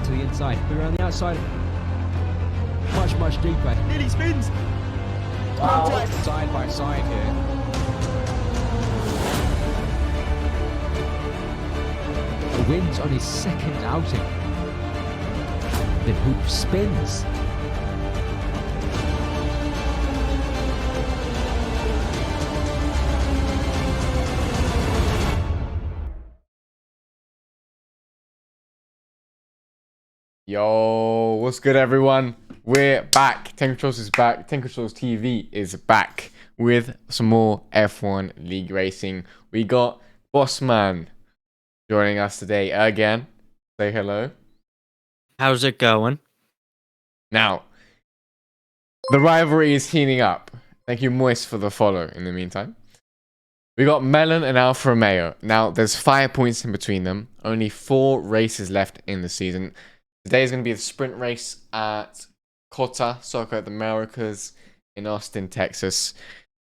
to the inside. But around the outside, much deeper. Nearly spins. Wow. Side by side here. The wins on his second outing. The hoop spins. Yo, what's good, everyone? We're back. Ten Controls is back. Ten Controls TV is back with some more F1 League racing. We got Bossman joining us today again. Say hello. How's it going? Now, the rivalry is heating up. Thank you, Moist, for the follow in the meantime. We got Melon and Alfa Romeo. Now, there's 5 points in between them. Only 4 races left in the season. Today is going to be the sprint race at COTA, Soccer at the Americas in Austin, Texas.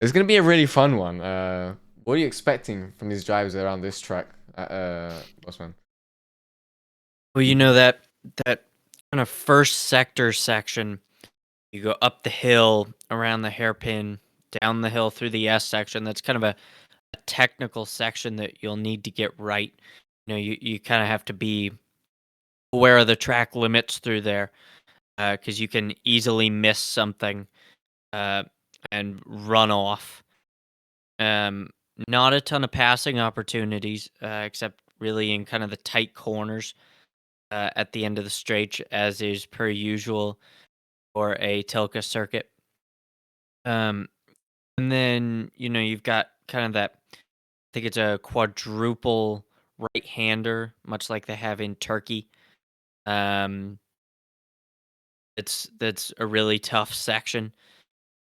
It's going to be a really fun one. What are you expecting from these drivers around this track, Bossman? Well, you know that kind of first sector section, you go up the hill, around the hairpin, down the hill through the S section. That's kind of a technical section that you'll need to get right. You know, you kind of have to be aware of the track limits through there, because you can easily miss something and run off. Not a ton of passing opportunities, except really in kind of the tight corners at the end of the straight, as is per usual for a Tilka circuit. And then, you know, you've got kind of that, I think it's a quadruple right-hander, much like they have in Turkey. That's a really tough section.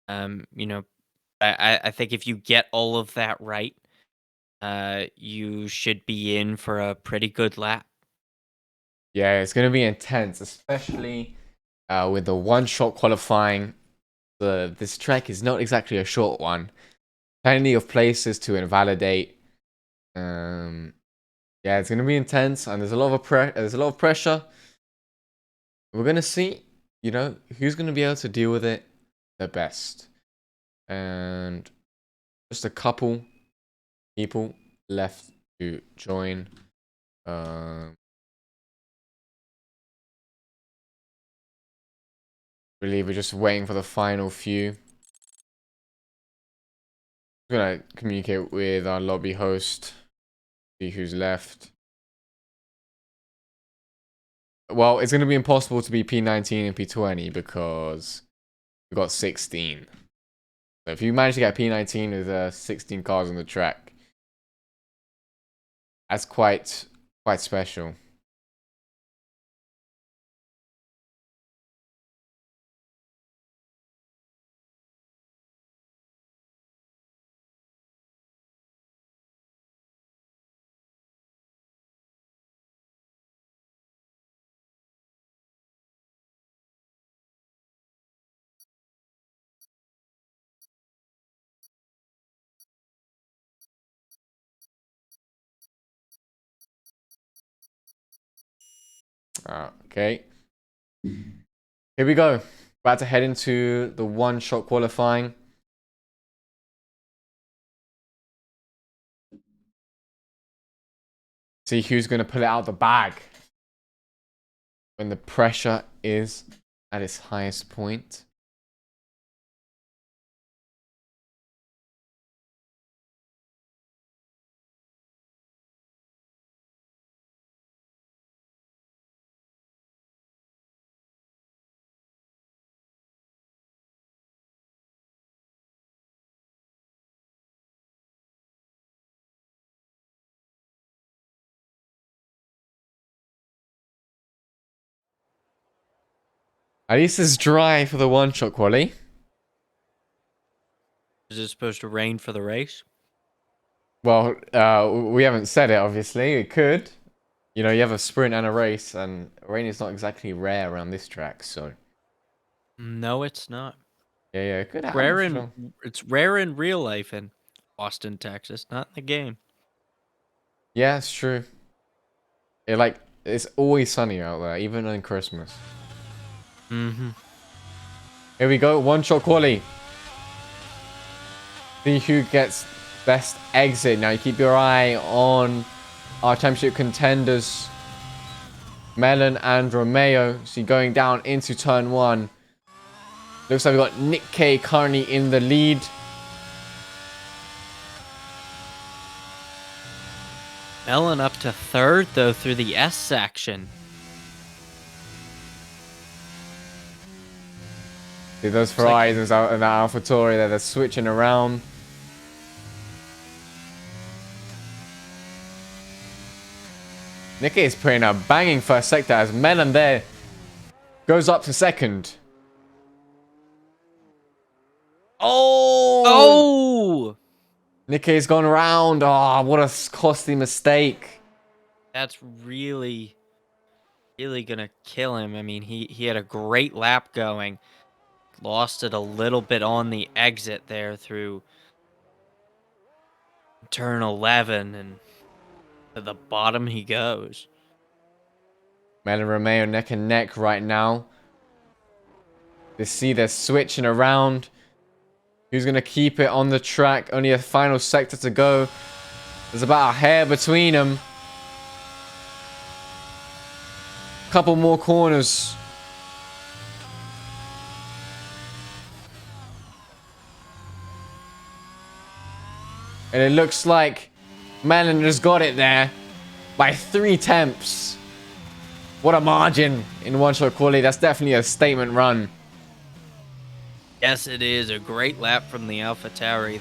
You know, I think if you get all of that right, you should be in for a pretty good lap. Yeah, it's going to be intense, especially with the one-shot qualifying. This track is not exactly a short one. Plenty of places to invalidate. Yeah, it's going to be intense, and there's a lot of pressure. We're going to see, you know, who's going to be able to deal with it the best. And just a couple people left to join. Really, we're just waiting for the final few. I'm gonna communicate with our lobby host, see who's left. Well, it's gonna be impossible to be P19 and P20 because we got 16. So if you manage to get P19 with 16 cars on the track, that's quite special. Okay. Here we go. About to head into the one-shot qualifying. See who's going to pull it out the bag when the pressure is at its highest point. At least it's dry for the one-shot quali. Is it supposed to rain for the race? Well, we haven't said it, obviously. It could. You know, you have a sprint and a race, and rain is not exactly rare around this track, so... No, it's not. Yeah, it could happen. It's rare in real life in Austin, Texas, not in the game. Yeah, it's true. It, like, It's always sunny out there, even on Christmas. Mm-hmm. Here we go, one shot quali. See who gets best exit. Now you keep your eye on our championship contenders, Melon and Romeo. So going down into turn 1. Looks like we've got Nick K currently in the lead. Melon up to 3rd, though, through the S section. See those Ferraris and that AlphaTauri there, they're switching around. Nick is putting a banging first sector as Melon there goes up to 2nd. Oh! Oh! Nikkei's gone round. Oh, what a costly mistake. That's really gonna kill him. I mean, he had a great lap going. Lost it a little bit on the exit there through turn 11, and to the bottom he goes. Mel and Romeo neck and neck right now. You see they're switching around. Who's going to keep it on the track? Only a final sector to go. There's about a hair between them. Couple more corners. And it looks like Melon has got it there by 3 tenths. What a margin in one-shot quality. That's definitely a statement run. Yes, it is a great lap from the AlphaTauri.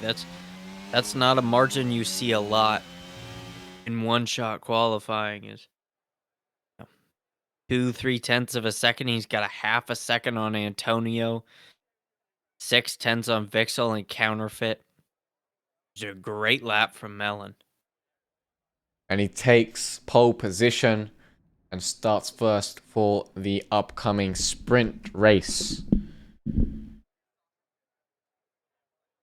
That's not a margin you see a lot in one-shot qualifying. Is 2-3 tenths of a second. He's got a half a second on Antonio, 6 tenths on Vixel and Counterfeit. It's a great lap from Melon. And he takes pole position and starts first for the upcoming sprint race.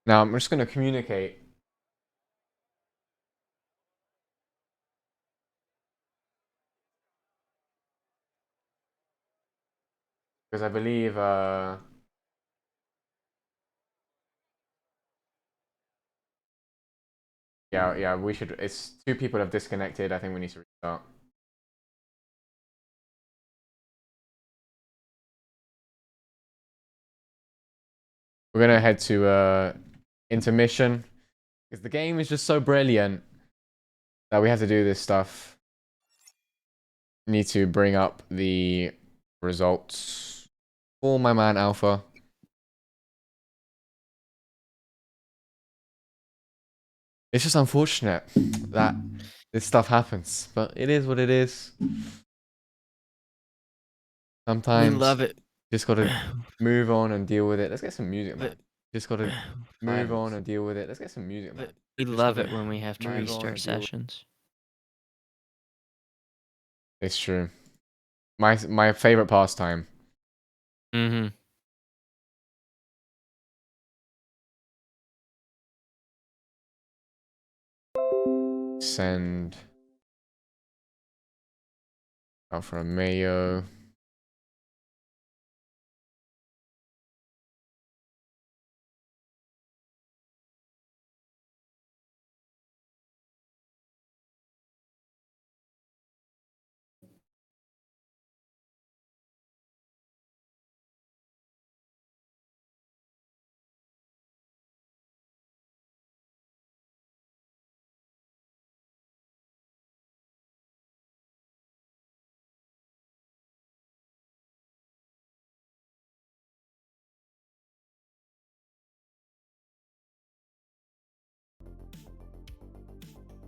Now, I'm just going to communicate. Because I believe... Yeah, we should... It's 2 people have disconnected. I think we need to restart. We're going to head to intermission. Because the game is just so brilliant that we have to do this stuff. Need to bring up the results for my man Alpha. It's just unfortunate that this stuff happens, but it is what it is. Sometimes We love it. just gotta move on and deal with it. Let's get some music, man. Just gotta move on and deal with it. Let's get some music, man. We love it when we have to restart sessions. It's true. My favorite pastime. Mm-hmm. Send Alfa Romeo.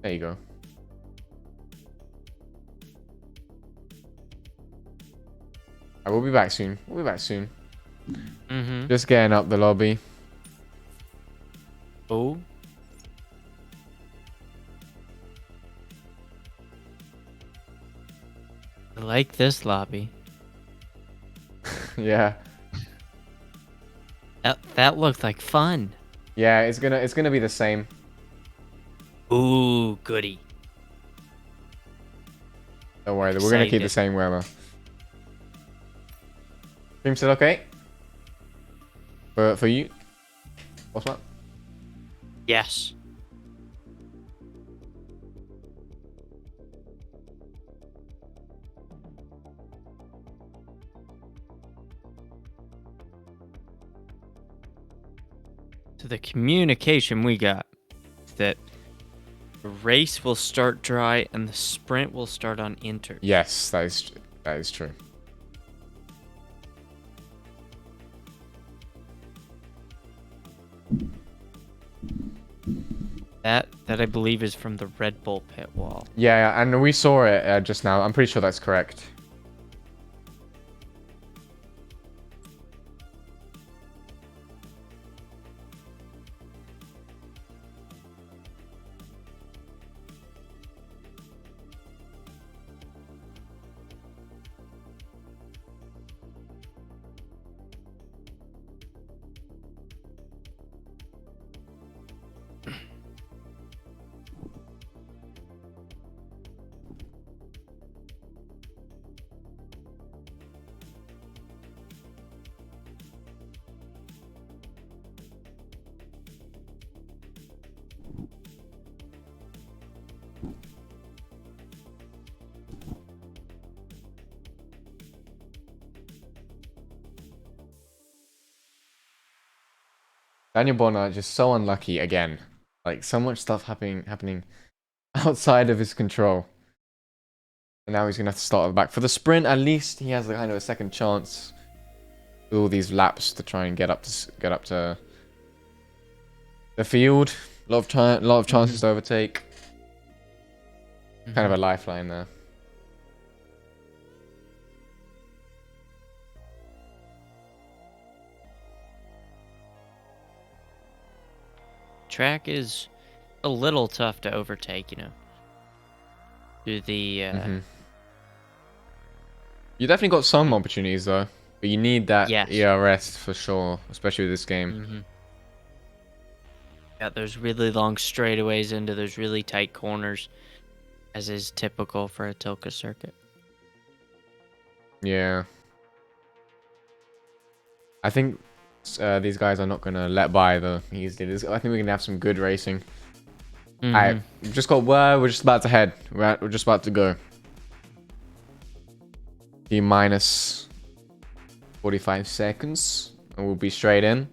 There you go. I will be back soon. We'll be back soon. Mm-hmm. Just getting up the lobby. Oh. I like this lobby. Yeah. That looked like fun. Yeah, it's gonna be the same. Ooh, goody. Don't worry, we're gonna keep the Excited. same weather. Stream still okay? For you? What's that? Yes. So the communication we got is that the race will start dry and the sprint will start on inter. Yes, that is true. That I believe is from the Red Bull pit wall. Yeah, and we saw it just now. I'm pretty sure that's correct. Daniel Bonner just so unlucky again. Like so much stuff happening outside of his control. And now he's gonna have to start at the back. For the sprint, at least he has kind of a second chance with all these laps to try and get up to the field. A lot of chances to overtake. Kind of a lifeline there. Track is a little tough to overtake, you know. Through the You definitely got some opportunities though, but you need that Yes. ERS for sure, especially with this game. Got those really long straightaways into those really tight corners, as is typical for a Tilka circuit. Yeah. I think these guys are not gonna let by the easily. I think we're gonna have some good racing. Alright, we've just got we're just about to head. We're just about to go. T minus 45 seconds, and we'll be straight in.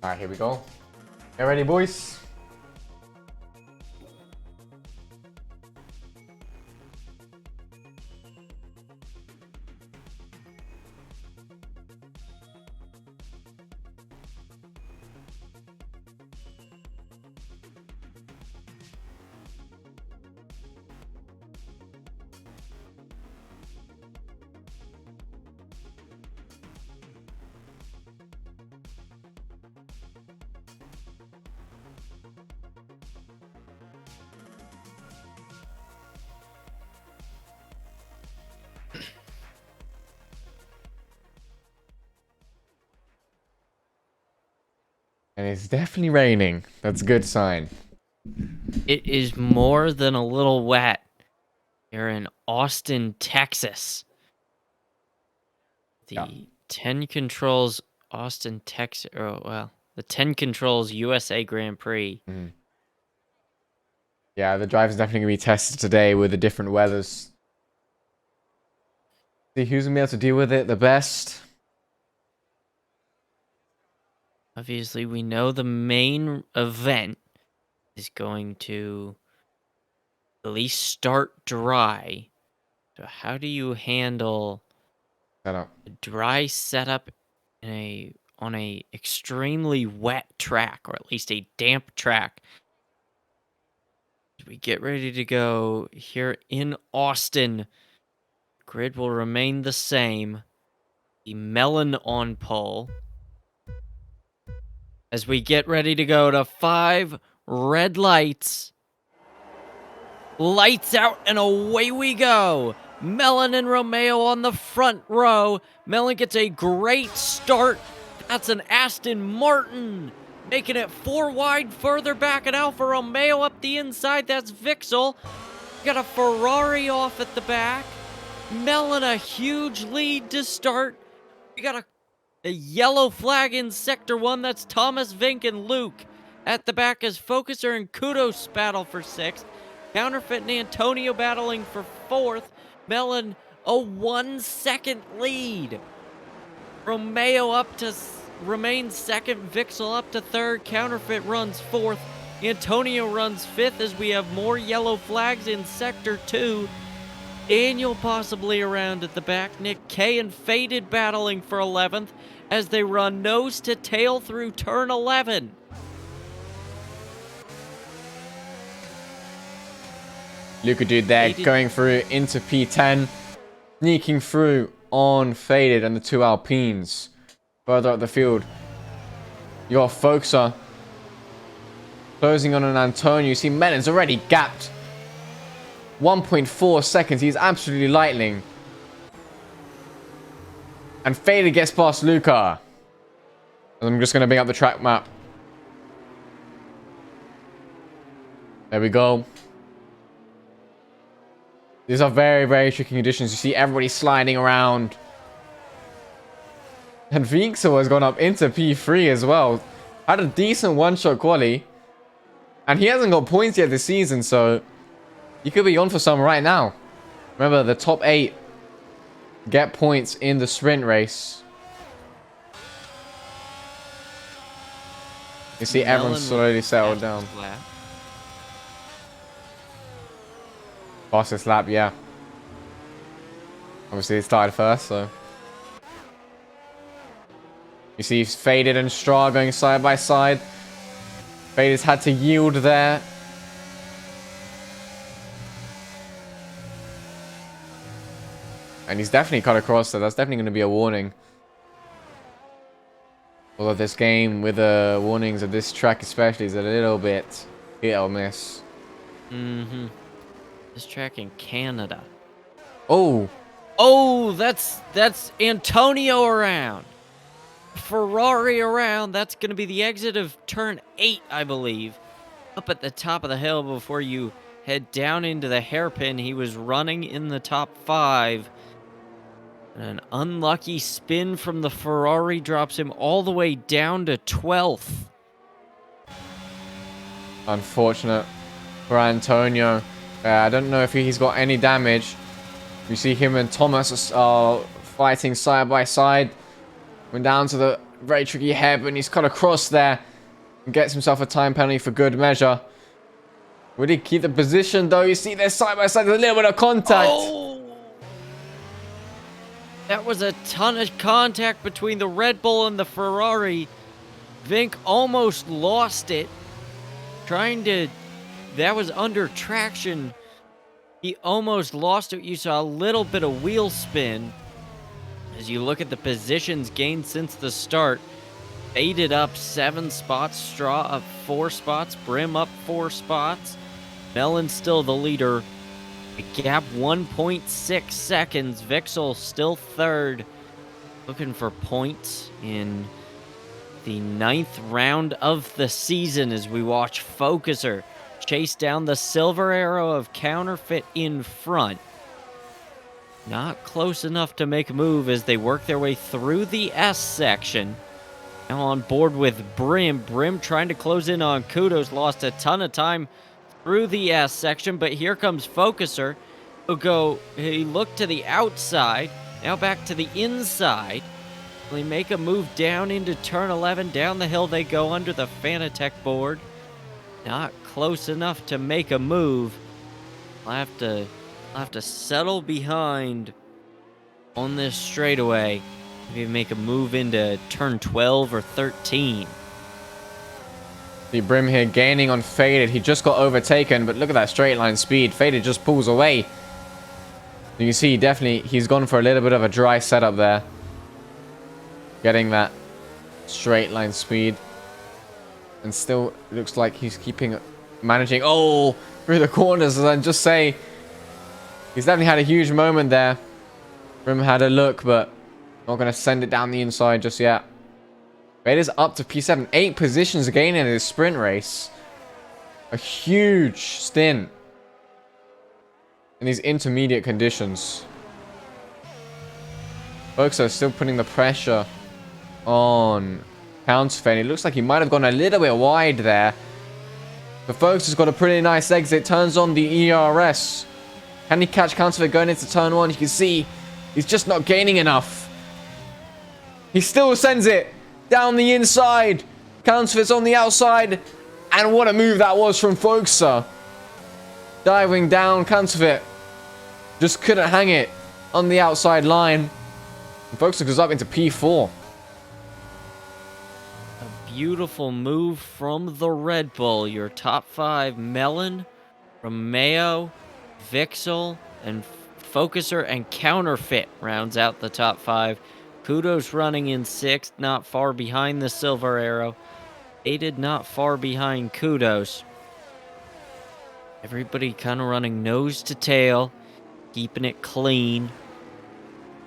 Alright, here we go. Get ready, boys. And it's definitely raining. That's a good sign. It is more than a little wet. You're in Austin, Texas. The 10 Controls Austin, Texas. Oh, well, the 10 Controls USA Grand Prix. Yeah, the drive's definitely going to be tested today with the different weathers. See who's going to be able to deal with it the best. Obviously, we know the main event is going to at least start dry. So how do you handle a dry setup on a extremely wet track, or at least a damp track? As we get ready to go here in Austin, grid will remain the same. The melon on pole. As we get ready to go to 5 red lights. Lights out and away we go. Melon and Romeo on the front row. Melon gets a great start. That's an Aston Martin. Making it 4 wide further back, and Alfa Romeo up the inside. That's Vixel. Got a Ferrari off at the back. Melon a huge lead to start. We got a yellow flag in Sector 1. That's Thomas, Vink, and Luke. At the back is Focuser and Kudos battle for 6th. Counterfeit and Antonio battling for 4th. Melon a 1-second lead. Romeo up to remains 2nd. Vixel up to 3rd. Counterfeit runs 4th. Antonio runs 5th as we have more yellow flags in Sector 2. Daniel possibly around at the back. Nick K and Faded battling for 11th as they run nose to tail through turn 11. Luca dude there going through into P10. Sneaking through on Faded and the 2 Alpines. Further up the field. You got Foxer closing on an Antonio. You see Melon's already gapped. 1.4 seconds. He's absolutely lightning. And Faded gets past Luca. I'm just going to bring up the track map. There we go. These are very, very tricky conditions. You see everybody sliding around. And Vixel has gone up into P3 as well. Had a decent one-shot quali. And he hasn't got points yet this season, so he could be on for some right now. Remember, the top 8 get points in the sprint race. You see everyone slowly settled down. Fastest lap, yeah. Obviously, it started first, so. You see Faded and Stra going side by side. Faded's had to yield there. And he's definitely cut across, so that's definitely going to be a warning. Although this game, with the warnings of this track especially, is a little bit hit or miss. Mm-hmm. This track in Canada. Oh! Oh, that's Antonio around. Ferrari around. That's going to be the exit of turn 8, I believe. Up at the top of the hill before you head down into the hairpin. He was running in the top 5. And an unlucky spin from the Ferrari drops him all the way down to 12th. Unfortunate For Antonio. I don't know if he's got any damage. You see him and Thomas are fighting side by side. Went down to the very tricky hairpin. He's cut across there. And gets himself a time penalty for good measure. Would he keep the position though? You see they're side by side. There's a little bit of contact. Oh! That was a ton of contact between the Red Bull and the Ferrari. Vink almost lost it. That was under traction. He almost lost it. You saw a little bit of wheel spin. As you look at the positions gained since the start. Faded up 7 spots. Straw up 4 spots. Brim up 4 spots. Melon still the leader. A gap 1.6 seconds. Vixel still 3rd. Looking for points in the 9th round of the season as we watch Focuser chase down the silver arrow of Counterfeit in front. Not close enough to make a move as they work their way through the S section. Now on board with Brim. Brim trying to close in on Kudos. Lost a ton of time through the S section, but here comes Focuser. He looked to the outside. Now back to the inside. They make a move down into turn 11. Down the hill they go under the Fanatec board. Not close enough to make a move. I'll have to settle behind on this straightaway. Maybe make a move into turn 12 or 13. The Brim here gaining on Faded. He just got overtaken, but look at that straight line speed. Faded just pulls away. You can see definitely he's gone for a little bit of a dry setup there. Getting that straight line speed. And still looks like he's managing. Oh, through the corners and just say he's definitely had a huge moment there. Brim had a look, but not going to send it down the inside just yet. It is up to P7. 8 positions again in his sprint race. A huge stint in these intermediate conditions. Folks are still putting the pressure on Counterfeit. It looks like he might have gone a little bit wide there. The Folks has got a pretty nice exit. Turns on the ERS. Can he catch Counterfeit going into turn 1? You can see he's just not gaining enough. He still sends it down the inside. Counterfeit's on the outside. And what a move that was from Folkser. Diving down, Counterfeit just couldn't hang it on the outside line. And Folkser goes up into P4. A beautiful move from the Red Bull. Your top 5, Melon, Romeo, Vixel, and Focuser and Counterfeit rounds out the top 5. Kudos running in 6th, not far behind the Silver Arrow. Aided not far behind Kudos. Everybody kind of running nose to tail, keeping it clean.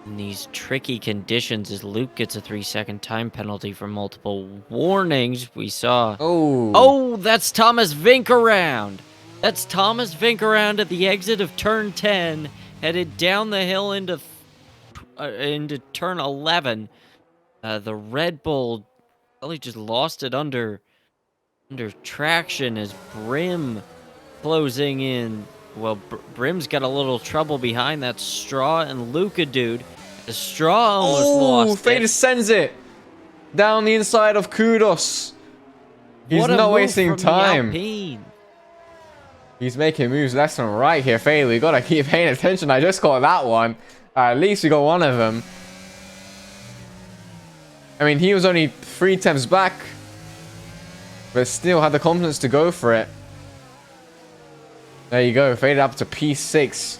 In these tricky conditions, as Luke gets a 3-second time penalty for multiple warnings, we saw... Oh, that's Thomas Vink around! That's Thomas Vink around at the exit of turn 10, headed down the hill into turn 11. The Red Bull probably just lost it under traction as Brim closing in. Well, Brim's got a little trouble behind that Straw and Luca dude. The Straw almost lost Fader it. sends it down the inside of Kudos. He's not wasting time. He's making moves left and right here, Fader. We gotta keep paying attention. I just got that one. At least we got one of them. I mean, he was only 3 attempts back, but still had the confidence to go for it. There you go, faded up to P6.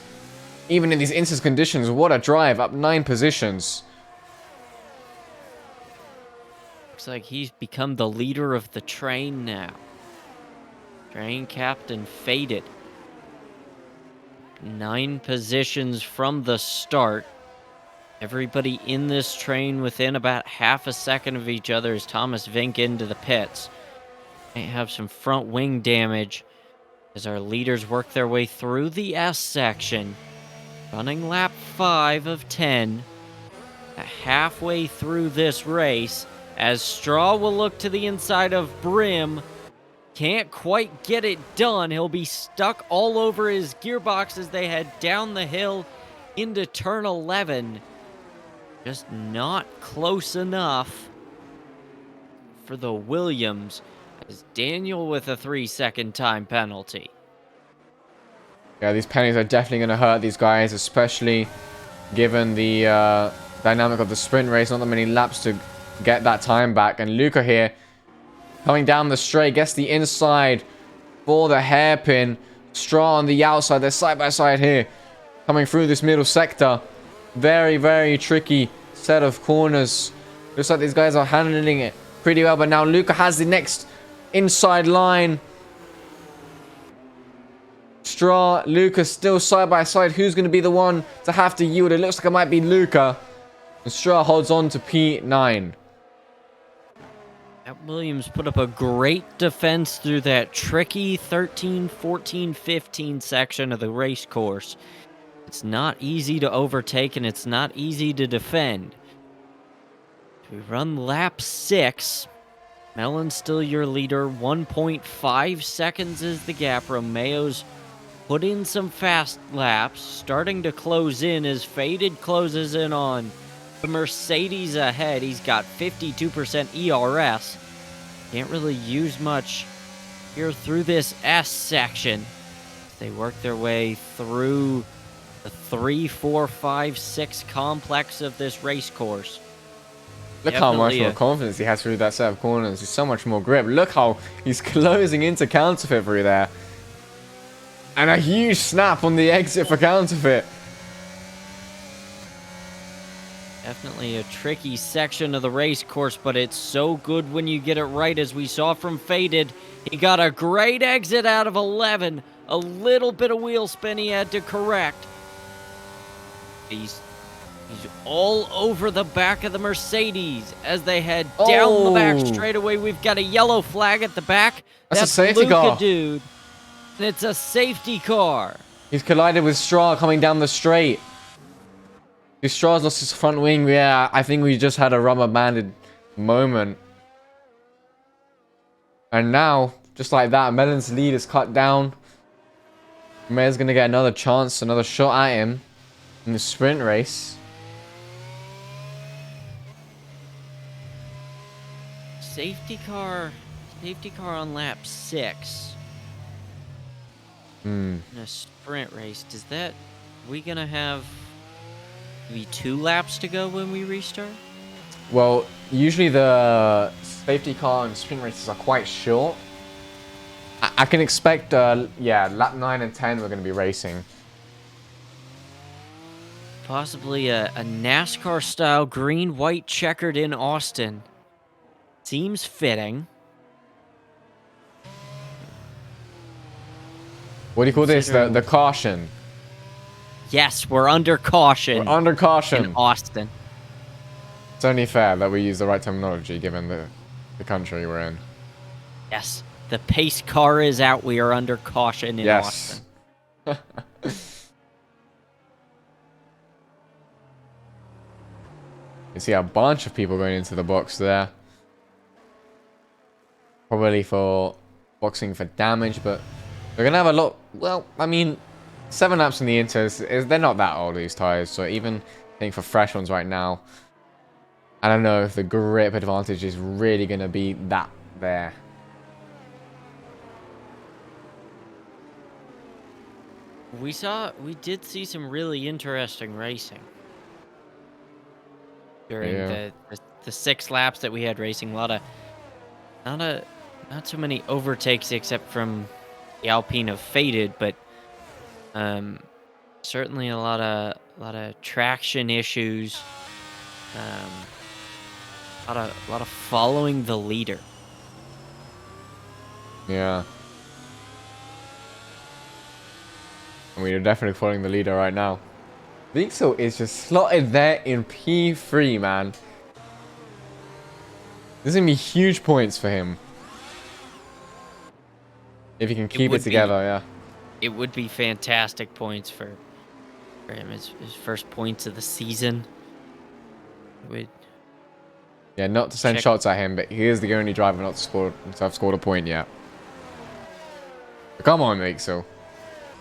Even in these instance conditions, what a drive, up 9 positions. Looks like he's become the leader of the train now. Train captain faded. 9 positions from the start. Everybody in this train within about half a second of each other as Thomas Vink into the pits. Might have some front wing damage as our leaders work their way through the S section. Running lap 5 of 10. Halfway through this race as Straw will look to the inside of Brim. Can't quite get it done. He'll be stuck all over his gearbox as they head down the hill into turn 11. Just not close enough for the Williams, as Daniel with a 3-second time penalty. Yeah, these penalties are definitely going to hurt these guys, especially given the dynamic of the sprint race. Not that many laps to get that time back. And Luca here, coming down the straight, gets the inside for the hairpin. Straw on the outside. They're side by side here, coming through this middle sector. Very, very tricky set of corners. Looks like these guys are handling it pretty well. But now Luca has the next inside line. Straw, Luca still side by side. Who's going to be the one to have to yield? It looks like it might be Luca. And Straw holds on to P9. That Williams put up a great defense through that tricky 13, 14, 15 section of the race course. It's not easy to overtake and it's not easy to defend. We run lap 6. Melon's still your leader. 1.5 seconds is the gap. Romeo's put in some fast laps. Starting to close in as Faded closes in on the Mercedes ahead. He's got 52% ERS. Can't really use much here through this S section. They work their way through the 3, 4, 5, 6 complex of this race course. Look how much more confidence he has through that set of corners. He's so much more grip. Look how he's closing into Counterfeit through there. And a huge snap on the exit for Counterfeit. Definitely a tricky section of the race course, but it's so good when you get it right, as we saw from Faded. He got a great exit out of 11, A little bit of wheel spin he had to correct. He's all over the back of the Mercedes as they head down the back Oh. straightaway. We've got a yellow flag at the back. That's a safety Luca, car. dude. And it's a safety car. He's collided with Straw coming down the straight. Straw's lost his front wing. Yeah, I think we just had a rubber-banded moment. And now, just like that, Melon's lead is cut down. Mayor's going to get another chance, another shot at him in the sprint race. Safety car on lap 6. In a sprint race. We gonna have maybe 2 laps to go when we restart? Well, usually the safety car and sprint races are quite short. I can expect, yeah, lap 9 and 10 we're going to be racing. Possibly a NASCAR-style green-white checkered in Austin. Seems fitting. What do you call this? The caution. Yes, we're under caution. We're under caution. In Austin. It's only fair that we use the right terminology given the country we're in. Yes. The pace car is out. We are under caution in Austin. You see a bunch of people going into the box there. Probably for boxing for damage, but they're going to have a lot. Well, I mean, 7 laps in the Inters, they're not that old, these tyres. So even I think for fresh ones right now, I don't know if the grip advantage is really going to be that there. We did see some really interesting racing during the 6 laps that we had racing. Not so many overtakes except from the Alpine of Faded, but certainly a lot of traction issues. A lot of following the leader. Yeah. And we are definitely following the leader right now. Vixel is just slotted there in P3, man. This is going to be huge points for him. If he can keep it together, yeah. It would be fantastic points for him. His first points of the season. Yeah, not to send shots at him, but he is the only driver not to have scored a point yet. But come on, Vixel.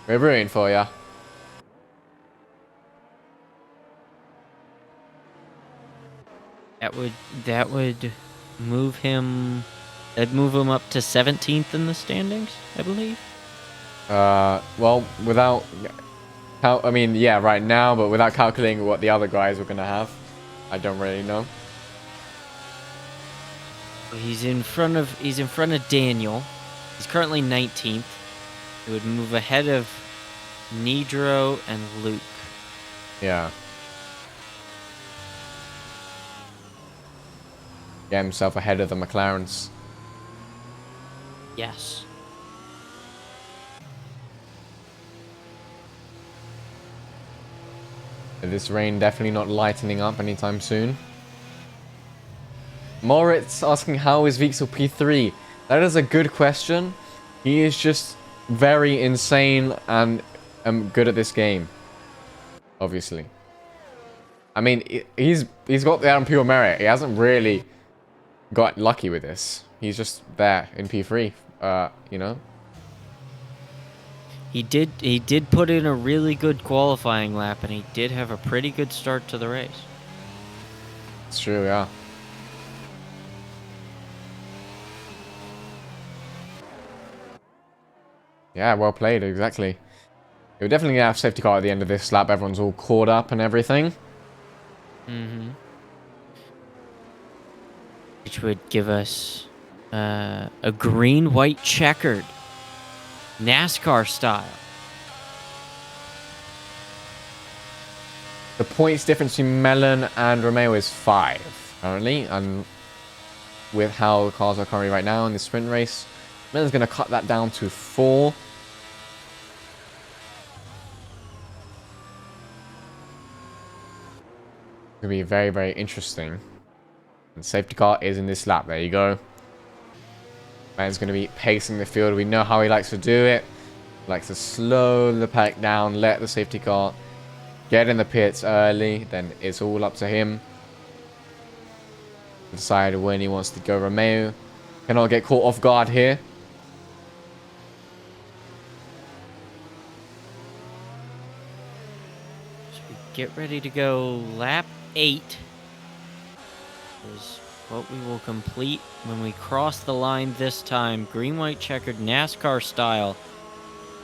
We're rooting for ya. That would move him. That'd move him up to 17th in the standings, I believe. Well, without, I mean, yeah, right now, but without calculating what the other guys were gonna have, I don't really know. He's in front of Daniel. He's currently 19th. He would move ahead of Nidro and Luke. Yeah. Get himself ahead of the McLarens. Yes. This rain definitely not lightening up anytime soon. Moritz asking, how is Vixel P3? That is a good question. He is just very insane and good at this game. Obviously. I mean, he's got that on pure merit. He hasn't really got lucky with this. He's just there in P3, you know? He did put in a really good qualifying lap, and he did have a pretty good start to the race. It's true, yeah. Yeah, well played, exactly. You'll definitely have safety car at the end of this lap. Everyone's all caught up and everything. Mm-hmm. Which would give us a green-white checkered NASCAR style. The points difference between Melon and Romeo is 5 currently, and with how the cars are currently right now in the sprint race, Melon's going to cut that down to 4. Gonna be very, very interesting. And safety car is in this lap. There you go. Man's gonna be pacing the field. We know how he likes to do it. He likes to slow the pack down, let the safety car get in the pits early. Then it's all up to him. Decide when he wants to go. Romeo cannot get caught off guard here. So we get ready to go lap 8. Is what we will complete when we cross the line this time. Green, white, checkered NASCAR style.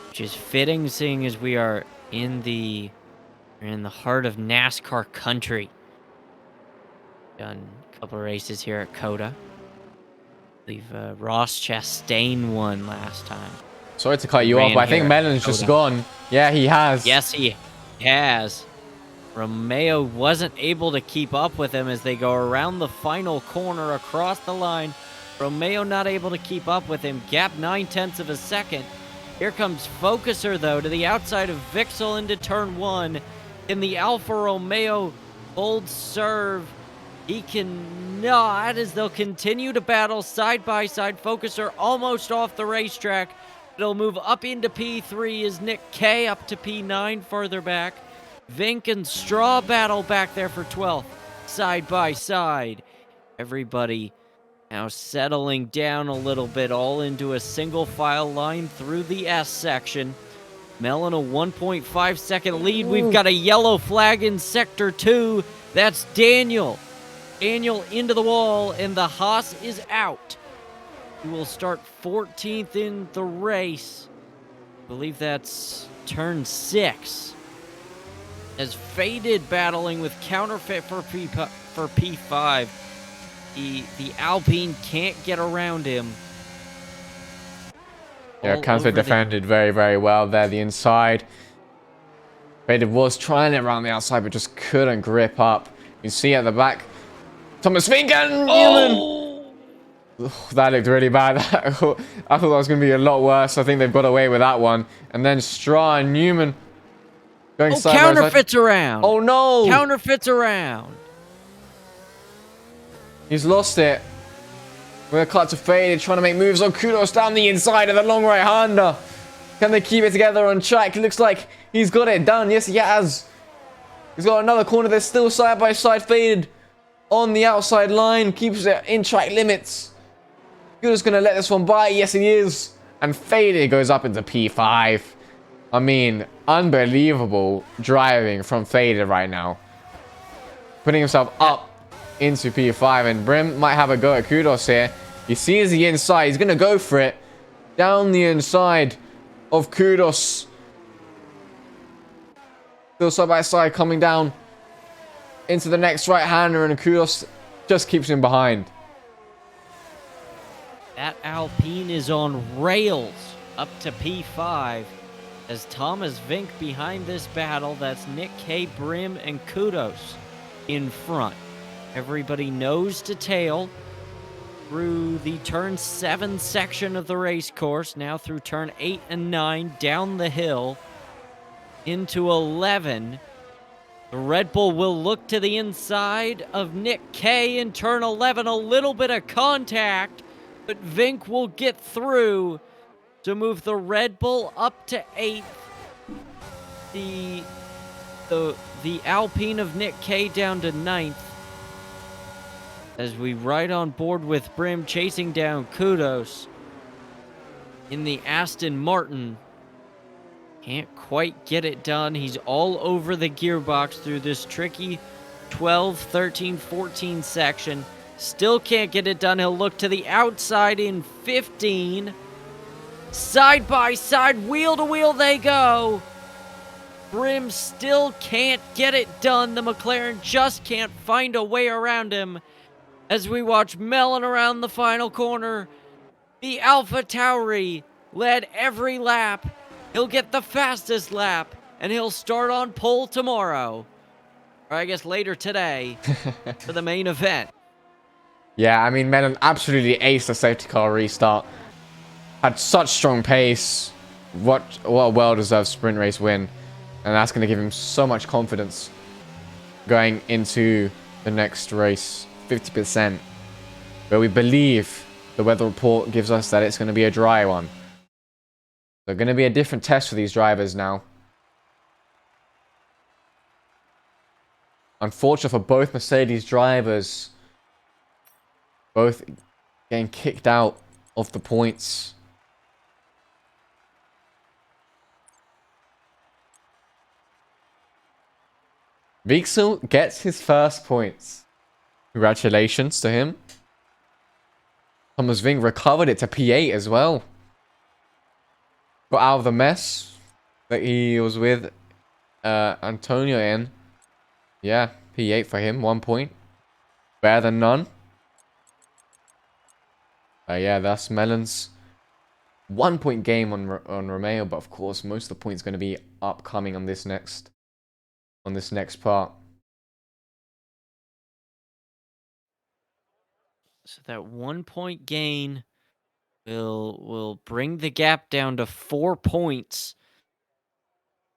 Which is fitting, seeing as we are in the heart of NASCAR country. Done a couple of races here at COTA. I believe Ross Chastain won last time. Sorry to cut you off, but I think Melon's just gone. Yeah, he has. Yes, he has. Romeo wasn't able to keep up with him as they go around the final corner across the line. Romeo not able to keep up with him. Gap 0.9 of a second. Here comes Focuser, though, to the outside of Vixel into turn 1. In the Alfa Romeo bold serve, he cannot, as they'll continue to battle side by side. Focuser almost off the racetrack. It'll move up into P3 as Nick K up to P9 further back. Vink and Straw battle back there for 12th, side by side. Everybody now settling down a little bit, all into a single file line through the S section. Melon a 1.5 second lead. We've got a yellow flag in sector 2. That's Daniel. Daniel into the wall, and the Haas is out. He will start 14th in the race. I believe that's turn 6. As Faded battling with Counterfeit for P5. The Alpine can't get around him. Yeah, Counterfeit defended very, very well there, the inside. Faded was trying it around the outside, but just couldn't grip up. You can see at the back, Thomas Fink and Newman. That looked really bad. I thought that was going to be a lot worse. I think they've got away with that one. And then Straw and Newman going side by side. Counterfeit's around. Oh no! Counterfeit's around. He's lost it. We're cut to Faded, trying to make moves on Kudos down the inside of the long right-hander. Can they keep it together on track? It looks like he's got it done. Yes, he has. He's got another corner. They're still side by side. Faded on the outside line. Keeps it in track limits. Kudos going to let this one by. Yes, he is. And Faded goes up into P5. I mean, unbelievable driving from Faded right now. Putting himself up into P5, and Brim might have a go at Kudos here. He sees the inside. He's going to go for it. Down the inside of Kudos. Still side by side, coming down into the next right-hander, and Kudos just keeps him behind. That Alpine is on rails up to P5 as Thomas Vink behind this battle. That's Nick K, Brim, and Kudos in front. Everybody nose to tail through the turn 7 section of the race course. Now through turn 8 and 9, down the hill into 11. The Red Bull will look to the inside of Nick K in turn 11. A little bit of contact, but Vink will get through to move the Red Bull up to 8th. The Alpine of Nick K down to 9th. As we ride on board with Brim chasing down Kudos in the Aston Martin. Can't quite get it done. He's all over the gearbox through this tricky 12, 13, 14 section. Still can't get it done. He'll look to the outside in 15. Side by side, wheel to wheel they go. Brim still can't get it done. The McLaren just can't find a way around him. As we watch Melon around the final corner, the Alpha Tauri led every lap. He'll get the fastest lap, and he'll start on pole tomorrow. Or I guess later today for the main event. Yeah, I mean, Melon absolutely aced the safety car restart. Had such strong pace. What a well-deserved sprint race win. And that's going to give him so much confidence going into the next race. 50%. Where we believe the weather report gives us that it's going to be a dry one. So going to be a different test for these drivers now. Unfortunate for both Mercedes drivers. Both getting kicked out of the points. Vixel gets his first points. Congratulations to him. Thomas Vink recovered it to P8 as well. Got out of the mess that he was with Antonio in. Yeah, P8 for him, 1 point. Better than none. Yeah, that's Melon's 1 point game on Romeo, but of course most of the points going to be upcoming on this next part. So that 1 point gain will bring the gap down to 4 points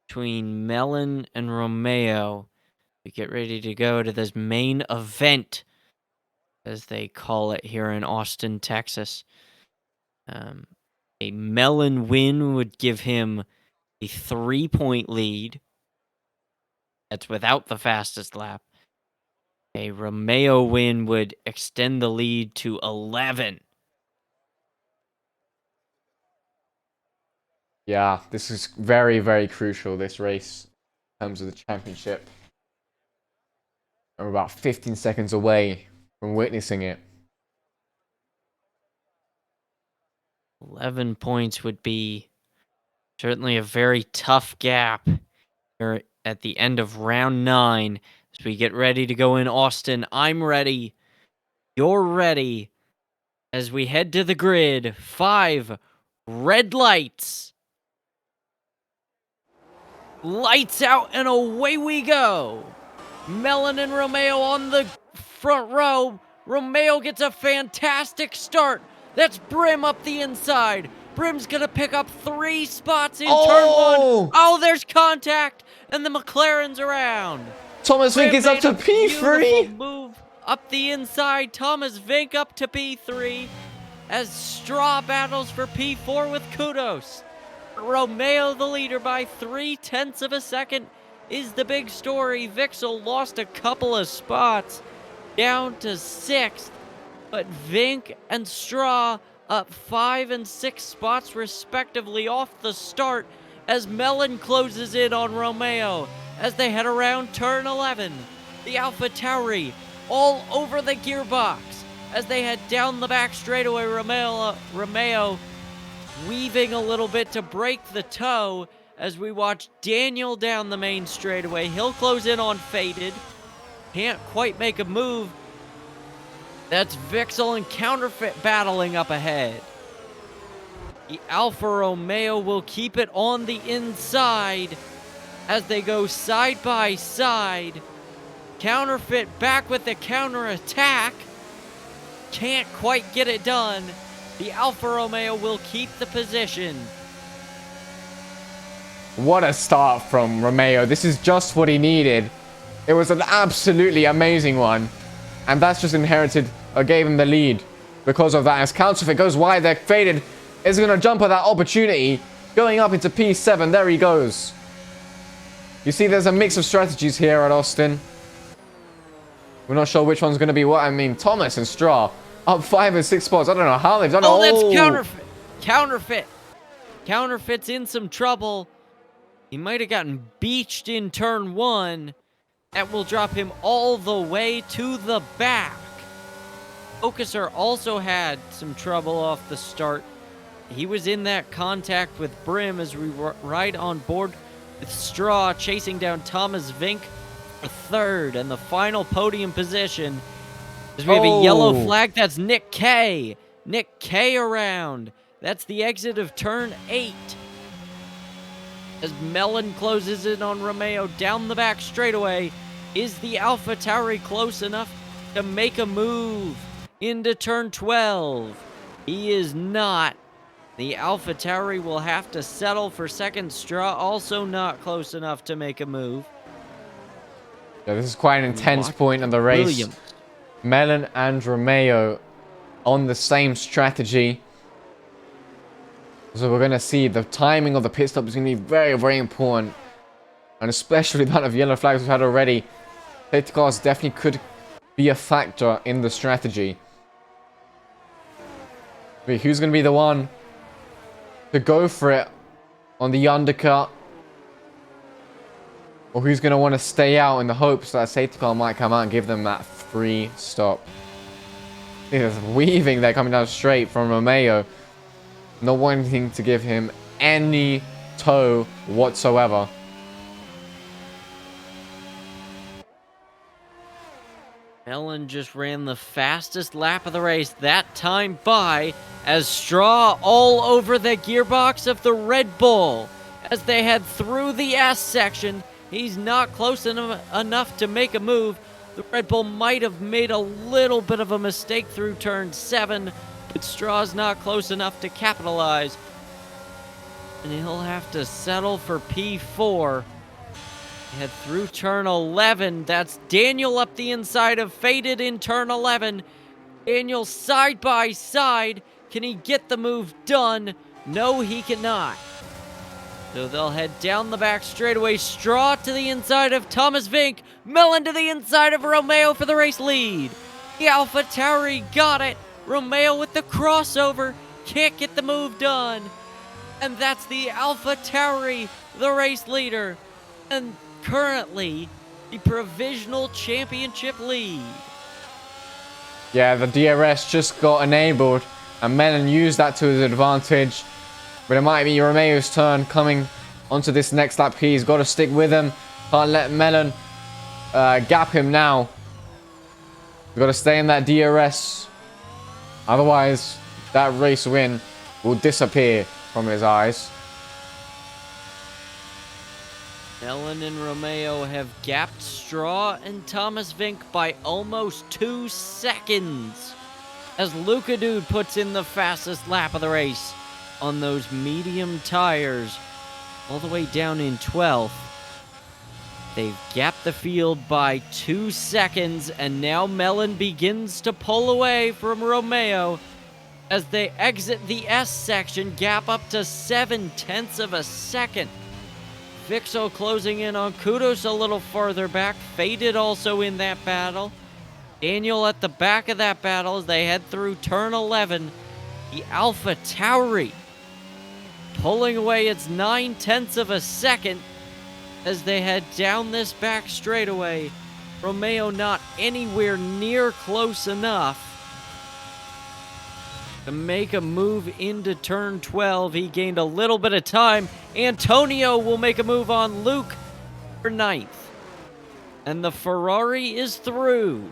between Melon and Romeo. We get ready to go to this main event, as they call it here in Austin, Texas. A Melon win would give him a 3-point lead. That's without the fastest lap. A Romeo win would extend the lead to 11. Yeah, this is very, very crucial, this race, in terms of the championship. We're about 15 seconds away from witnessing it. 11 points would be certainly a very tough gap here at the end of round 9 as we get ready to go in Austin. I'm ready. You're ready. As we head to the grid, 5 red lights. Lights out and away we go. Melon and Romeo on the front row. Romeo gets a fantastic start. That's Brim up the inside. Brim's gonna pick up 3 spots in turn 1. Oh, there's contact, and the McLaren's around. Thomas Vink is up to P3. Move up the inside. Thomas Vink up to P3 as Straw battles for P4 with Kudos. Romeo, the leader by 0.3 of a second, is the big story. Vixel lost a couple of spots down to 6th, but Vink and Straw up 5 and 6 spots respectively off the start as Melon closes in on Romeo as they head around turn 11. The Alpha Tauri all over the gearbox as they head down the back straightaway. Romeo weaving a little bit to break the toe as we watch Daniel down the main straightaway. He'll close in on Faded. Can't quite make a move. That's Vixel and Counterfeit battling up ahead. The Alfa Romeo will keep it on the inside as they go side by side. Counterfeit back with the counterattack. Can't quite get it done. The Alfa Romeo will keep the position. What a start from Romeo. This is just what he needed. It was an absolutely amazing one. And that's just inherited or gave him the lead because of that. As Counterfeit goes wide, they're Faded is going to jump at that opportunity. Going up into P7. There he goes. You see, there's a mix of strategies here at Austin. We're not sure which one's going to be what. I mean, Thomas and Straw up 5 and 6 spots. I don't know how they've done it. Oh, that's Counterfeit. Counterfeit. Counterfeit's in some trouble. He might have gotten beached in turn 1. That will drop him all the way to the back. Focuser also had some trouble off the start. He was in that contact with Brim as we ride on board with Straw chasing down Thomas Vink for 3rd and the final podium position. As we have a yellow flag, that's Nick K. Nick K around. That's the exit of turn 8. As Melon closes in on Romeo down the back straightaway, is the Alpha Tauri close enough to make a move into turn 12? He is not. The Alpha Tauri will have to settle for 2nd. Straw also not close enough to make a move. Yeah, this is quite an intense Watch point in the race. Williams. Melon and Romeo on the same strategy. So we're going to see the timing of the pit stop is going to be very, very important. And especially the amount of yellow flags we've had already. Safety cars definitely could be a factor in the strategy. Wait, who's going to be the one to go for it on the undercut? Or who's going to want to stay out in the hopes that a safety car might come out and give them that free stop? There's weaving there coming down straight from Romeo. Not wanting to give him any toe whatsoever. Ellen just ran the fastest lap of the race that time by as straw all over the gearbox of the Red Bull. As they head through the S section, he's not close enough to make a move. The Red Bull might have made a little bit of a mistake through turn 7, but Straw's not close enough to capitalize. And he'll have to settle for P4. Head through turn 11. That's Daniel up the inside of Faded in turn 11. Daniel side by side. Can he get the move done? No, he cannot. So they'll head down the back straightaway. Straw to the inside of Thomas Vink. Mellon to the inside of Romeo for the race lead. The Alpha Tauri got it. Romeo with the crossover. Can't get the move done. And that's the Alpha Tauri, the race leader. And currently the provisional championship lead. Yeah, the DRS just got enabled and Mellon used that to his advantage. But it might be Romeo's turn coming onto this next lap. He's got to stick with him. Can't let Mellon gap him now. He's got to stay in that DRS. Otherwise, that race win will disappear from his eyes. Ellen and Romeo have gapped Straw and Thomas Vink by almost 2 seconds. As Luca Dude puts in the fastest lap of the race on those medium tires, all the way down in 12th. They've gapped the field by 2 seconds, and now Mellon begins to pull away from Romeo as they exit the S section, gap up to 0.7 of a second. Vixo closing in on Kudos a little farther back. Faded also in that battle. Daniel at the back of that battle as they head through turn 11. The Alpha Tauri pulling away its 0.9 of a second as they head down this back straightaway. Romeo not anywhere near close enough to make a move into turn 12. He gained a little bit of time. Antonio will make a move on Luke for 9th. And the Ferrari is through.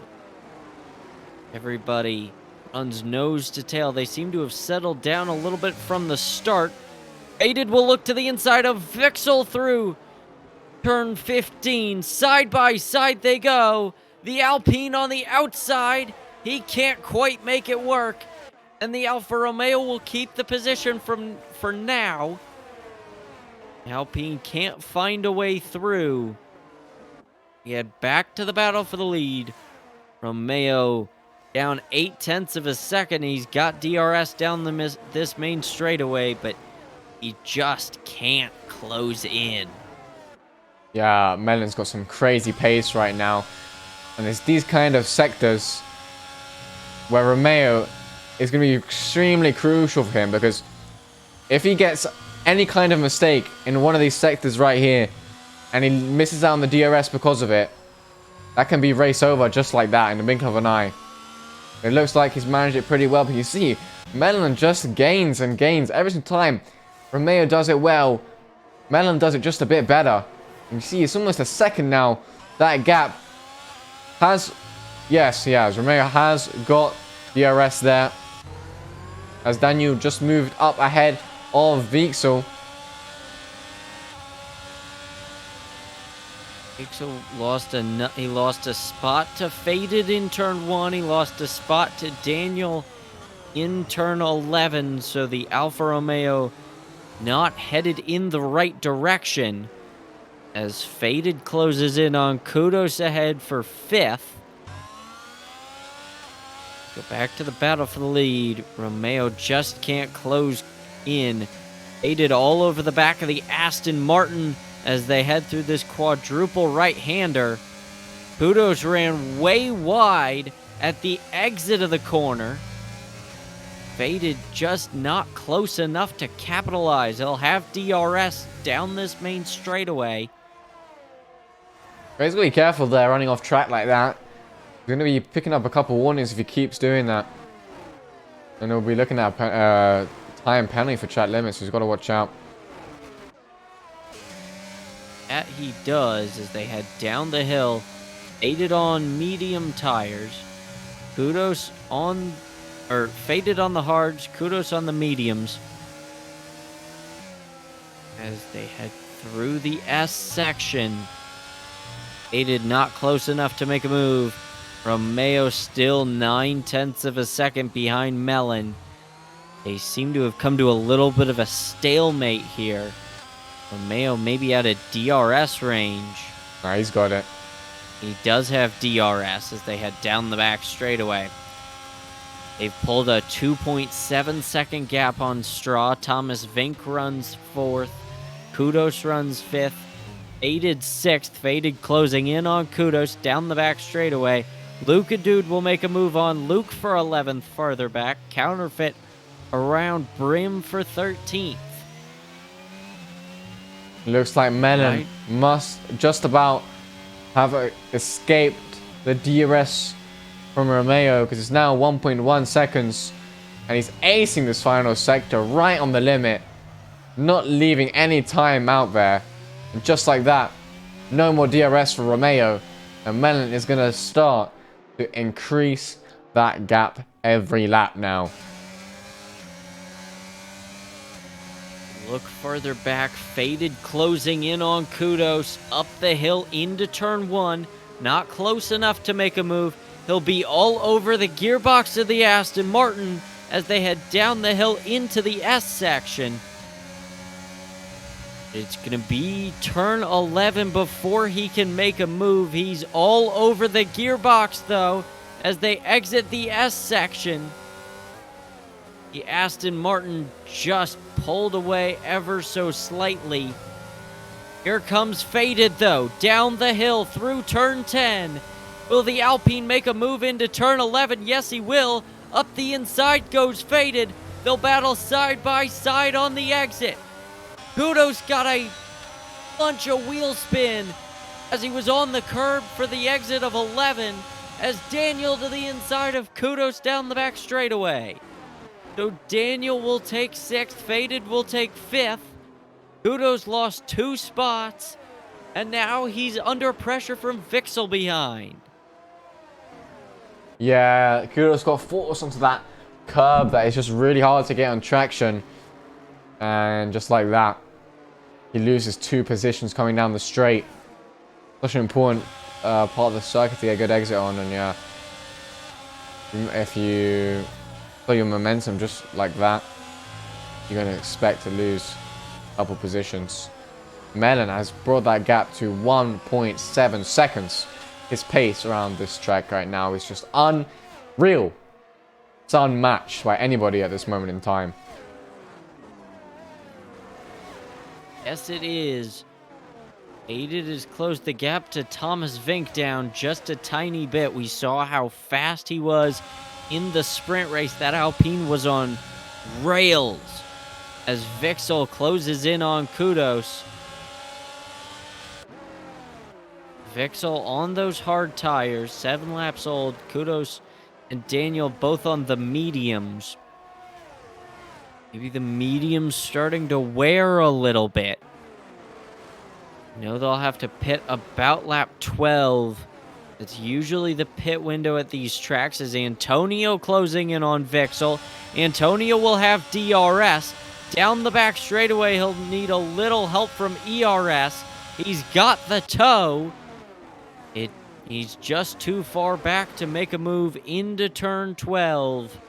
Everybody runs nose to tail. They seem to have settled down a little bit from the start. Faded will look to the inside of Vixel through turn 15. Side by side they go. The Alpine on the outside. He can't quite make it work. And the Alfa Romeo will keep the position for now. Alpine can't find a way through. We head back to the battle for the lead. Romeo down 0.8 of a second. He's got DRS down this main straightaway, but he just can't close in. Yeah, Mellon's got some crazy pace right now. And it's these kind of sectors where Romeo is going to be extremely crucial for him, because if he gets any kind of mistake in one of these sectors right here and he misses out on the DRS because of it, that can be race over just like that in the blink of an eye. It looks like he's managed it pretty well, but you see, Mellon just gains and gains every single time. Romeo does it well. Mellon does it just a bit better. And you see, it's almost a second now. That gap has... Yes, he has. Romeo has got DRS there, as Daniel just moved up ahead of Vixel. Vixel lost a spot to Faded in turn 1. He lost a spot to Daniel in turn 11. So the Alfa Romeo not headed in the right direction. As Faded closes in on Kudos ahead for 5th. Go back to the battle for the lead. Romeo just can't close in. Faded all over the back of the Aston Martin as they head through this quadruple right-hander. Kudos ran way wide at the exit of the corner. Faded just not close enough to capitalize. He'll have DRS down this main straightaway. He's got to be careful there, running off track like that. He's going to be picking up a couple warnings if he keeps doing that. And he'll be looking at time penalty for track limits, so he's got to watch out. That he does as they head down the hill. Faded on medium tires. Kudos on... or Faded on the hards. Kudos on the mediums. As they head through the S section. Faded not close enough to make a move. Romeo still 9/10 of a second behind Melon. They seem to have come to a little bit of a stalemate here. Romeo maybe out of DRS range. Nah, he's got it. He does have DRS as they head down the back straightaway. They've pulled a 2.7 second gap on Straw. Thomas Vink runs 4th. Kudos runs 5th. Faded 6th. Faded closing in on Kudos down the back straightaway. Luca Dude will make a move on Luke for 11th farther back. Counterfeit around Brim for 13th. Looks like Melon must just about have escaped the DRS from Romeo, because it's now 1.1 seconds and he's acing this final sector right on the limit, not leaving any time out there. And just like that, no more DRS for Romeo, and Melon is going to start to increase that gap every lap now. Look further back. Faded closing in on Kudos. Up the hill into turn 1. Not close enough to make a move. He'll be all over the gearbox of the Aston Martin as they head down the hill into the S section. It's going to be turn 11 before he can make a move. He's all over the gearbox, though, as they exit the S section. The Aston Martin just pulled away ever so slightly. Here comes Faded, though, down the hill through turn 10. Will the Alpine make a move into turn 11? Yes, he will. Up the inside goes Faded. They'll battle side by side on the exit. Kudos got a bunch of wheel spin as he was on the curb for the exit of 11, as Daniel to the inside of Kudos down the back straightaway. So Daniel will take 6th, Faded will take 5th. Kudos lost 2 spots, and now he's under pressure from Vixel behind. Yeah, Kudos got forced onto that curb that is just really hard to get on traction. And just like that, he loses 2 positions coming down the straight. Such an important part of the circuit to get a good exit on. And yeah, if you play your momentum just like that, you're going to expect to lose a couple positions. Melon has brought that gap to 1.7 seconds. His pace around this track right now is just unreal. It's unmatched by anybody at this moment in time. Yes, it is. Faded has closed the gap to Thomas Vink down just a tiny bit. We saw how fast he was in the sprint race. That Alpine was on rails as Vixel closes in on Kudos. Vixel on those hard tires, 7 laps old. Kudos and Daniel both on the mediums. Maybe the medium's starting to wear a little bit. You know, they'll have to pit about lap 12. That's usually the pit window at these tracks. As Antonio closing in on Vixel. Antonio will have DRS. Down the back straightaway, he'll need a little help from ERS. He's got the toe. He's just too far back to make a move into turn 12.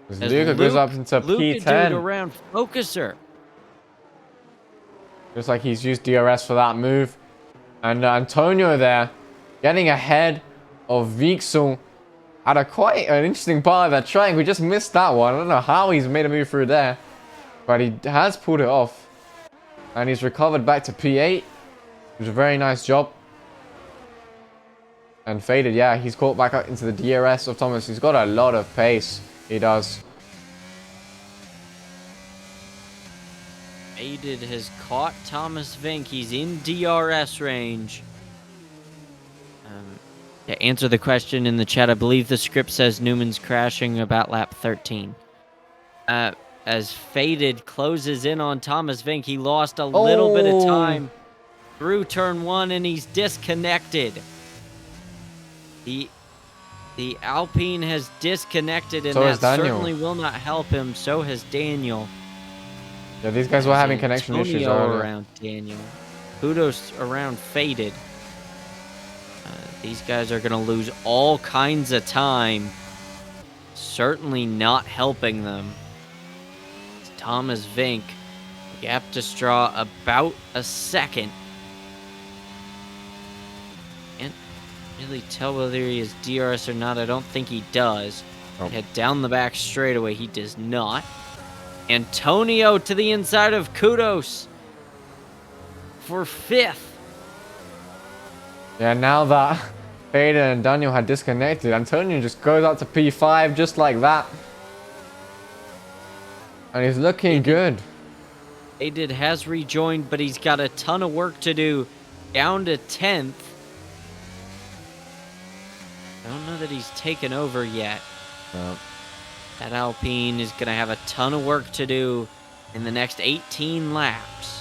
Luca goes up into Luca P10. Dude around Focuser. Looks like he's used DRS for that move. And Antonio there, getting ahead of Vixel at a quite an interesting part of that track. We just missed that one. I don't know how he's made a move through there, but he has pulled it off. And he's recovered back to P8. It was a very nice job. And Faded, yeah, he's caught back up into the DRS of Thomas. He's got a lot of pace. He does. Faded has caught Thomas Vink. He's in DRS range. To answer the question in the chat, I believe the script says Newman's crashing about lap 13. As Faded closes in on Thomas Vink, he lost a little bit of time through turn 1 and he's disconnected. The Alpine has disconnected and So has that Daniel. certainly will not help him. So has Daniel. Yeah, these guys were having connection issues Antonio earlier. around Daniel. Kudos around Faded. These guys are going to lose all kinds of time. Certainly not helping them. It's Thomas Vink. Gap to straw about a second. Can't really tell whether he has DRS or not. I don't think he does. Oh. Head down the back straightaway. He does not. Antonio to the inside of Kudos for 5th. Yeah, now that Faded and Daniel had disconnected, Antonio just goes up to P5 just like that. And he's looking good. Faded has rejoined, but he's got a ton of work to do. Down to 10th. I don't know that he's taken over yet. No. That Alpine is going to have a ton of work to do in the next 18 laps.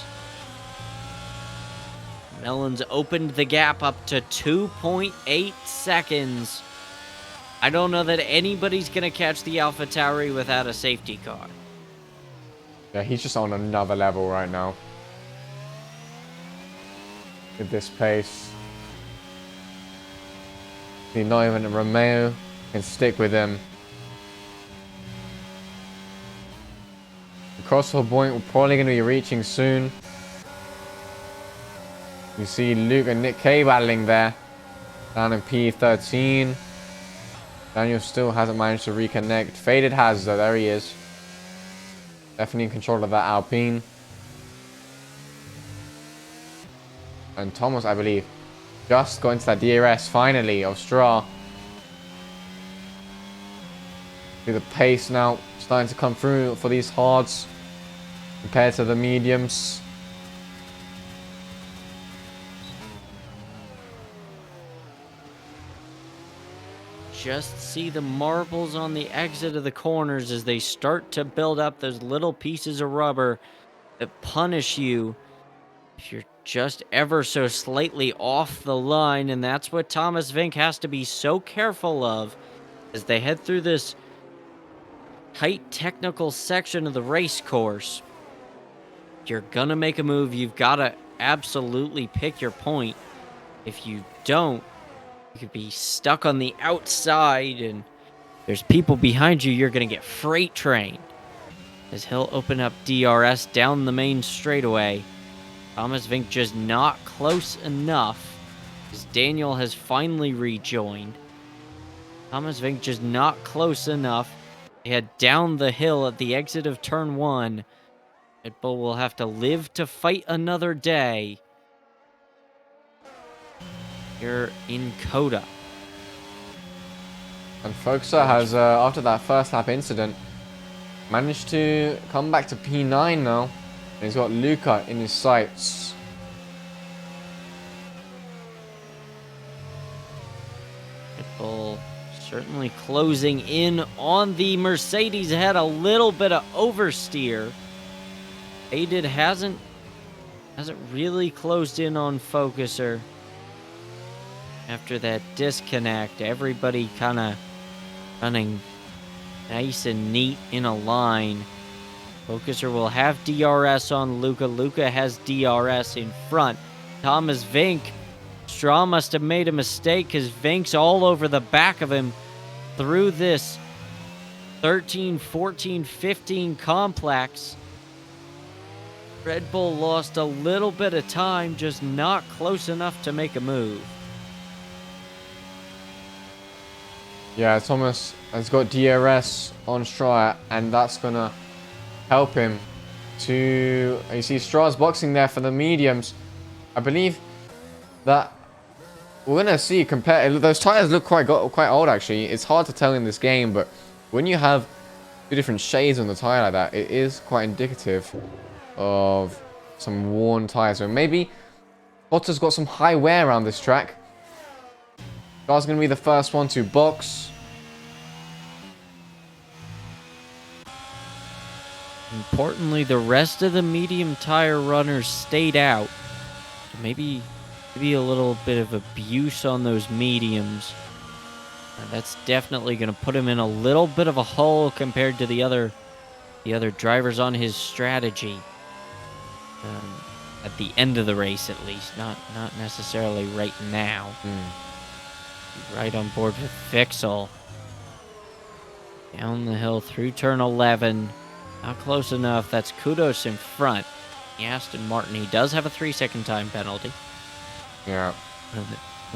Mellon's opened the gap up to 2.8 seconds. I don't know that anybody's going to catch the AlphaTauri without a safety car. Yeah, he's just on another level right now. With this pace. Not even Romeo can stick with him. The crossover point we're probably going to be reaching soon. You see Luke and Nick K battling there. Down in P13. Daniel still hasn't managed to reconnect. Faded has though, there he is. Definitely in control of that Alpine. And Thomas, I believe, just got into that DRS finally of Straw. See the pace now starting to come through for these hards compared to the mediums. Just see the marbles on the exit of the corners as they start to build up those little pieces of rubber that punish you if you're just ever so slightly off the line. And that's what Thomas Vink has to be so careful of as they head through this tight technical section of the race course. If you're gonna make a move, you've got to absolutely pick your point. If you don't, you could be stuck on the outside and there's people behind you, you're going to get freight trained. As he'll open up DRS down the main straightaway. Thomas Vink just not close enough as Daniel has finally rejoined. Thomas Vink just not close enough. They head down the hill at the exit of turn 1. Red Bull will have to live to fight another day. Here in Coda. And Foxa has, after that first lap incident, managed to come back to P9 now. And he's got Luca in his sights. Red Bull certainly closing in on the Mercedes. Had a little bit of oversteer. Faded hasn't really closed in on Focuser. After that disconnect, everybody kind of running nice and neat in a line. Focuser will have DRS on Luca. Luca has DRS in front. Thomas Vink. Straw must have made a mistake because Vink's all over the back of him through this 13, 14, 15 complex. Red Bull lost a little bit of time, just not close enough to make a move. Yeah, Thomas has got DRS on Stroll, and that's going to help him to... You see Stroll's boxing there for the mediums. I believe that we're going to see... Those tires look quite old, actually. It's hard to tell in this game, but when you have two different shades on the tire like that, it is quite indicative of some worn tires. So maybe Bottas got some high wear around this track. Stroll's going to be the first one to box. Importantly, the rest of the medium tire runners stayed out. So maybe a little bit of abuse on those mediums. That's definitely going to put him in a little bit of a hole compared to the other drivers on his strategy. At the end of the race, at least, not necessarily right now. Right on board with Vixel. Down the hill through turn 11. Not close enough. That's Kudos in front. The Aston Martin, he does have a 3-second time penalty. Yeah.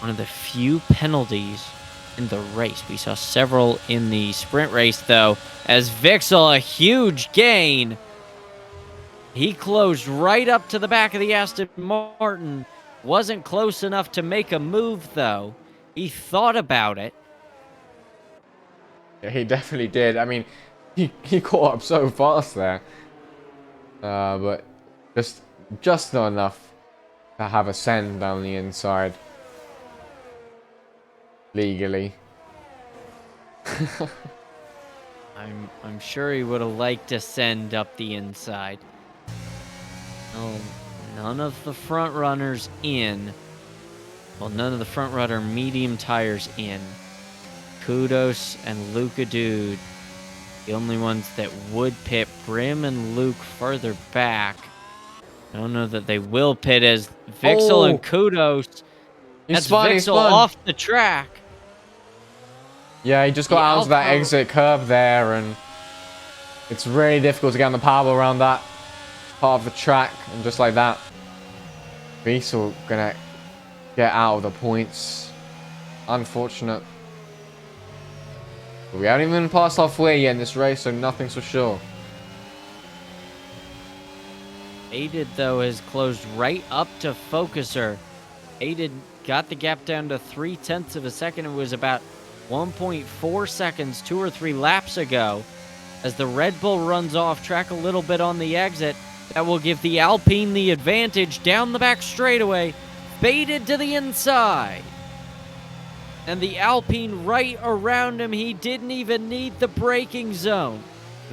One of the few penalties in the race. We saw several in the sprint race, though, as Vixel, a huge gain. He closed right up to the back of the Aston Martin. Wasn't close enough to make a move, though. He thought about it. Yeah, he definitely did. I mean, he caught up so fast there. But just not enough to have a send down the inside. Legally. I'm sure he would have liked to send up the inside. Oh, none of the front runners in. Well, none of the front runner medium tires in. Kudos and Luca Dude, the only ones that would pit. Brim and Luke further back. I don't know that they will pit as Vixel and Kudos. That's Vixel off the track. Yeah, he just got out of that exit curve there, and it's really difficult to get on the power around that part of the track, and just like that, Vixel gonna get out of the points. Unfortunate. But we haven't even passed halfway yet in this race, so nothing's for sure. Aided, though, has closed right up to Focuser. Aided got the gap down to 0.3 of a second. It was about 1.4 seconds 2 or 3 laps ago. As the Red Bull runs off track a little bit on the exit, that will give the Alpine the advantage down the back straightaway. Baited to the inside. And the Alpine right around him. He didn't even need the braking zone.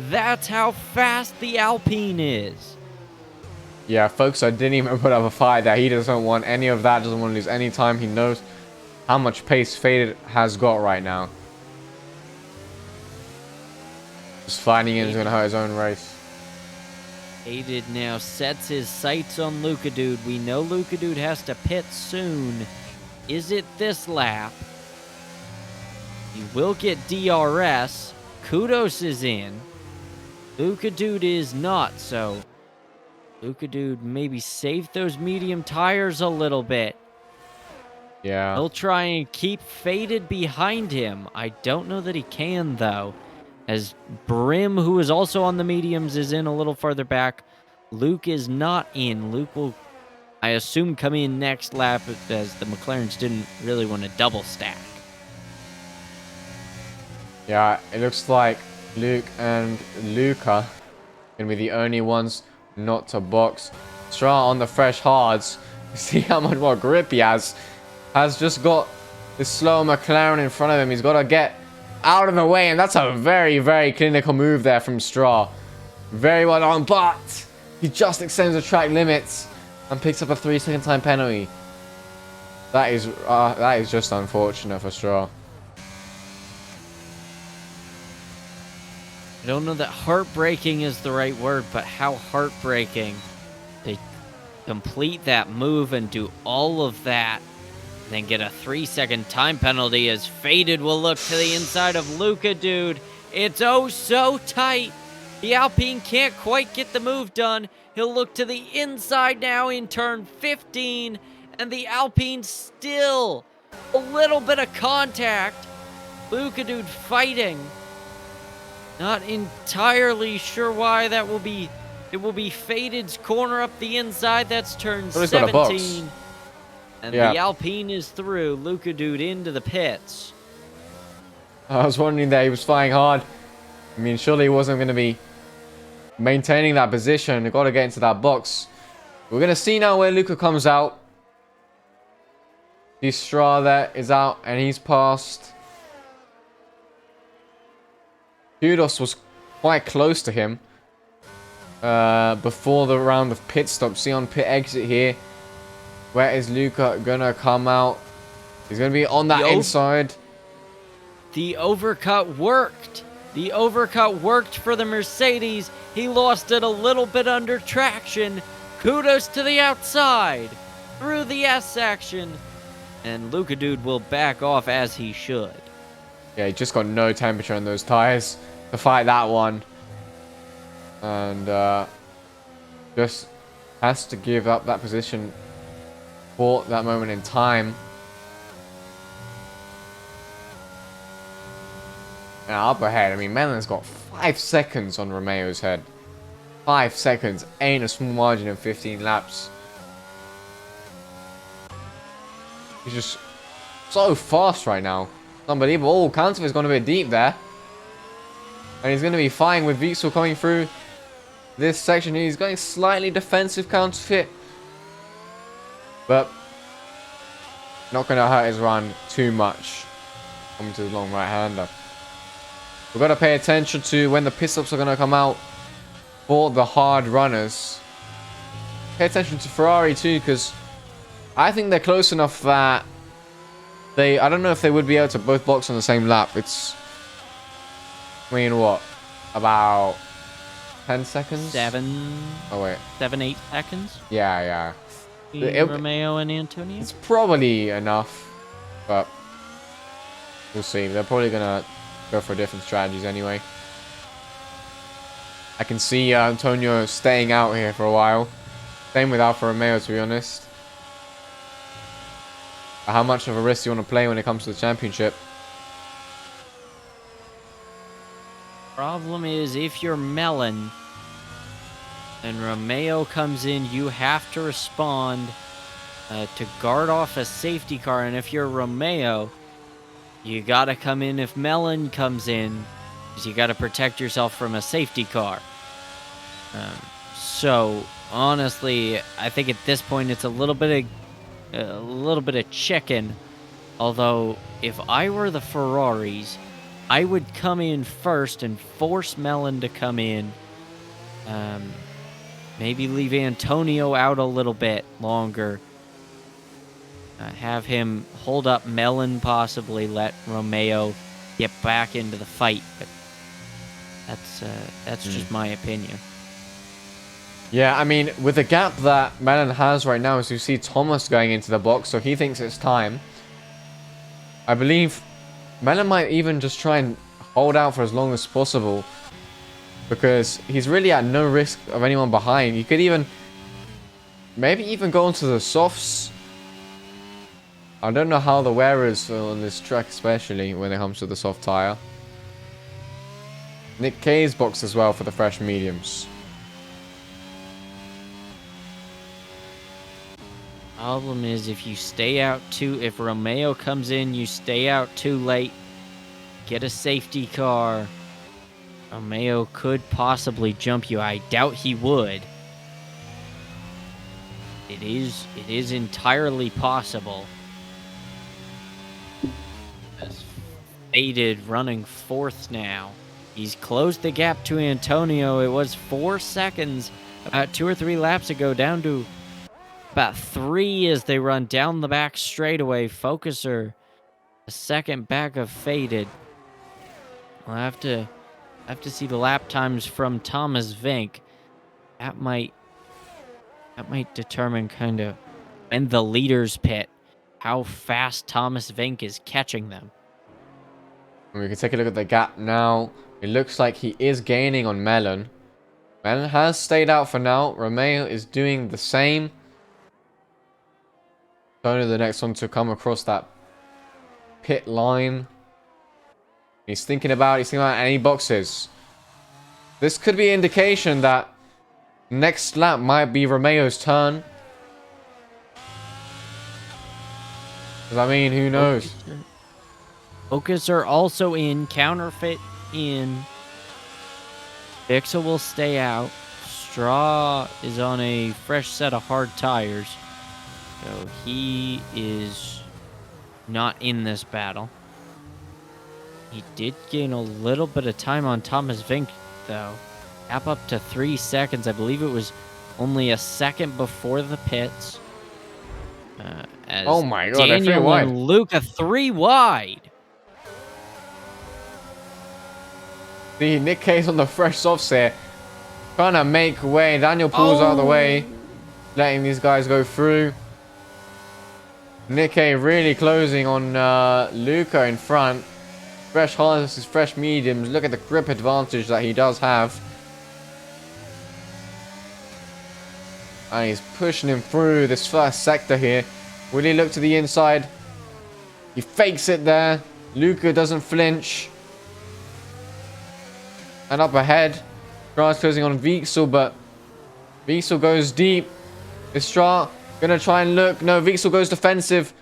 That's how fast the Alpine is. Yeah, folks, I didn't even put up a fight there. He doesn't want any of that. Doesn't want to lose any time. He knows how much pace Faded has got right now. Just fighting in is going to hurt his own race. Aided now sets his sights on Luca Dude. We know Luca Dude has to pit soon. Is it this lap? He will get DRS. Kudos is in. Luca Dude is not, so Luca Dude maybe save those medium tires a little bit. Yeah. He'll try and keep Faded behind him. I don't know that he can, though. As Brim, who is also on the mediums, is in a little farther back. Luke is not in. Luke will, I assume, come in next lap, as the McLarens didn't really want to double stack. Yeah, it looks like Luke and Luca going to be the only ones not to box. Stroll on the fresh hards. See how much more grip he has. Has just got this slow McLaren in front of him. He's got to get out of the way, and that's a very, very clinical move there from Stroll. Very well done, but he just extends the track limits and picks up a 3-second time penalty. That is just unfortunate for Stroll. I don't know that heartbreaking is the right word, but how heartbreaking to complete that move and do all of that, then get a 3-second time penalty as Faded will look to the inside of Luca Dude. It's oh so tight. The Alpine can't quite get the move done. He'll look to the inside now in turn 15, and the Alpine still a little bit of contact. Luka Dude fighting. Not entirely sure why that will be. It will be Faded's corner up the inside. That's turn Well, he's got a box. 17. And Yeah. the Alpine is through. Luka Dude into the pits. I was wondering that he was flying hard. I mean, surely he wasn't going to be maintaining that position. You've got to get into that box. We're going to see now where Luka comes out. The Straw there is out and he's passed. Kudos was quite close to him before the round of pit stop. See on pit exit here. Where is Luka going to come out? He's going to be on that inside. The overcut worked. The overcut worked for the Mercedes. He lost it a little bit under traction. Kudos to the outside. Through the S section. And Luka Dude will back off as he should. Yeah, he just got no temperature on those tires to fight that one. And just has to give up that position for that moment in time. Now up ahead, I mean, Melon's got 5 seconds on Romeo's head. 5 seconds ain't a small margin in 15 laps. He's just so fast right now. It's unbelievable. Oh, counter is going to be deep there. And he's going to be fine with Vixel coming through this section. He's going slightly defensive counterfeit. But not going to hurt his run too much. Coming to the long right-hander. We've got to pay attention to when the pit stops are going to come out for the hard runners. Pay attention to Ferrari too, because I think they're close enough that I don't know if they would be able to both box on the same lap. It's, I mean, what? About 10 seconds? 7. Oh, wait. 7, 8 seconds? Yeah. Romeo and Antonio? It's probably enough, but we'll see. They're probably going to go for different strategies anyway. I can see Antonio staying out here for a while. Same with Alfa Romeo, to be honest. But how much of a risk do you want to play when it comes to the championship? Problem is, if you're Melon and Romeo comes in, you have to respond to guard off a safety car. And if you're Romeo, you gotta come in if Melon comes in, because you gotta protect yourself from a safety car. So honestly, I think at this point it's a little bit of chicken. Although if I were the Ferraris, I would come in first and force Melon to come in. Maybe leave Antonio out a little bit longer. Have him hold up Melon, possibly let Romeo get back into the fight. But that's just my opinion. Yeah, I mean, with the gap that Melon has right now, as you see Thomas going into the box, so he thinks it's time. I believe Melon might even just try and hold out for as long as possible, because he's really at no risk of anyone behind. He could maybe even go onto the softs. I don't know how the wear is on this track, especially when it comes to the soft tire. Nick K's box as well for the fresh mediums. Problem is, if you stay out if Romeo comes in, you stay out too late, get a safety car, Romeo could possibly jump you. I doubt he would. It is entirely possible. Faded running 4th now. He's closed the gap to Antonio. It was 4 seconds about 2 or 3 laps ago, down to about 3 as they run down the back straightaway. Focuser a second back of Faded. We'll have to see the lap times from Thomas Vink. That might determine kind of in the leaders pit how fast Thomas Vink is catching them. We can take a look at the gap now. It looks like he is gaining on Melon. Melon has stayed out for now. Romeo is doing the same. Only the next one to come across that pit line. He's thinking about any boxes. This could be an indication that next lap might be Romeo's turn. I mean, who knows? Focuser also in. Counterfeit in. Vixel will stay out. Straw is on a fresh set of hard tires. So he is not in this battle. He did gain a little bit of time on Thomas Vink, though. Up to 3 seconds. I believe it was only a second before the pits. As oh my god, they're 3 Daniel wide. and Luca 3 wide. See, Nick K's on the fresh softs here. Trying to make way. Daniel pulls out of the way. Letting these guys go through. Nick K really closing on Luca in front. Fresh harnesses, fresh mediums. Look at the grip advantage that he does have. And he's pushing him through this first sector here. Will he look to the inside? He fakes it there. Luca doesn't flinch. And up ahead. Stra's closing on Vixel, but Vixel goes deep. Is Stra gonna try and look? No, Vixel goes defensive.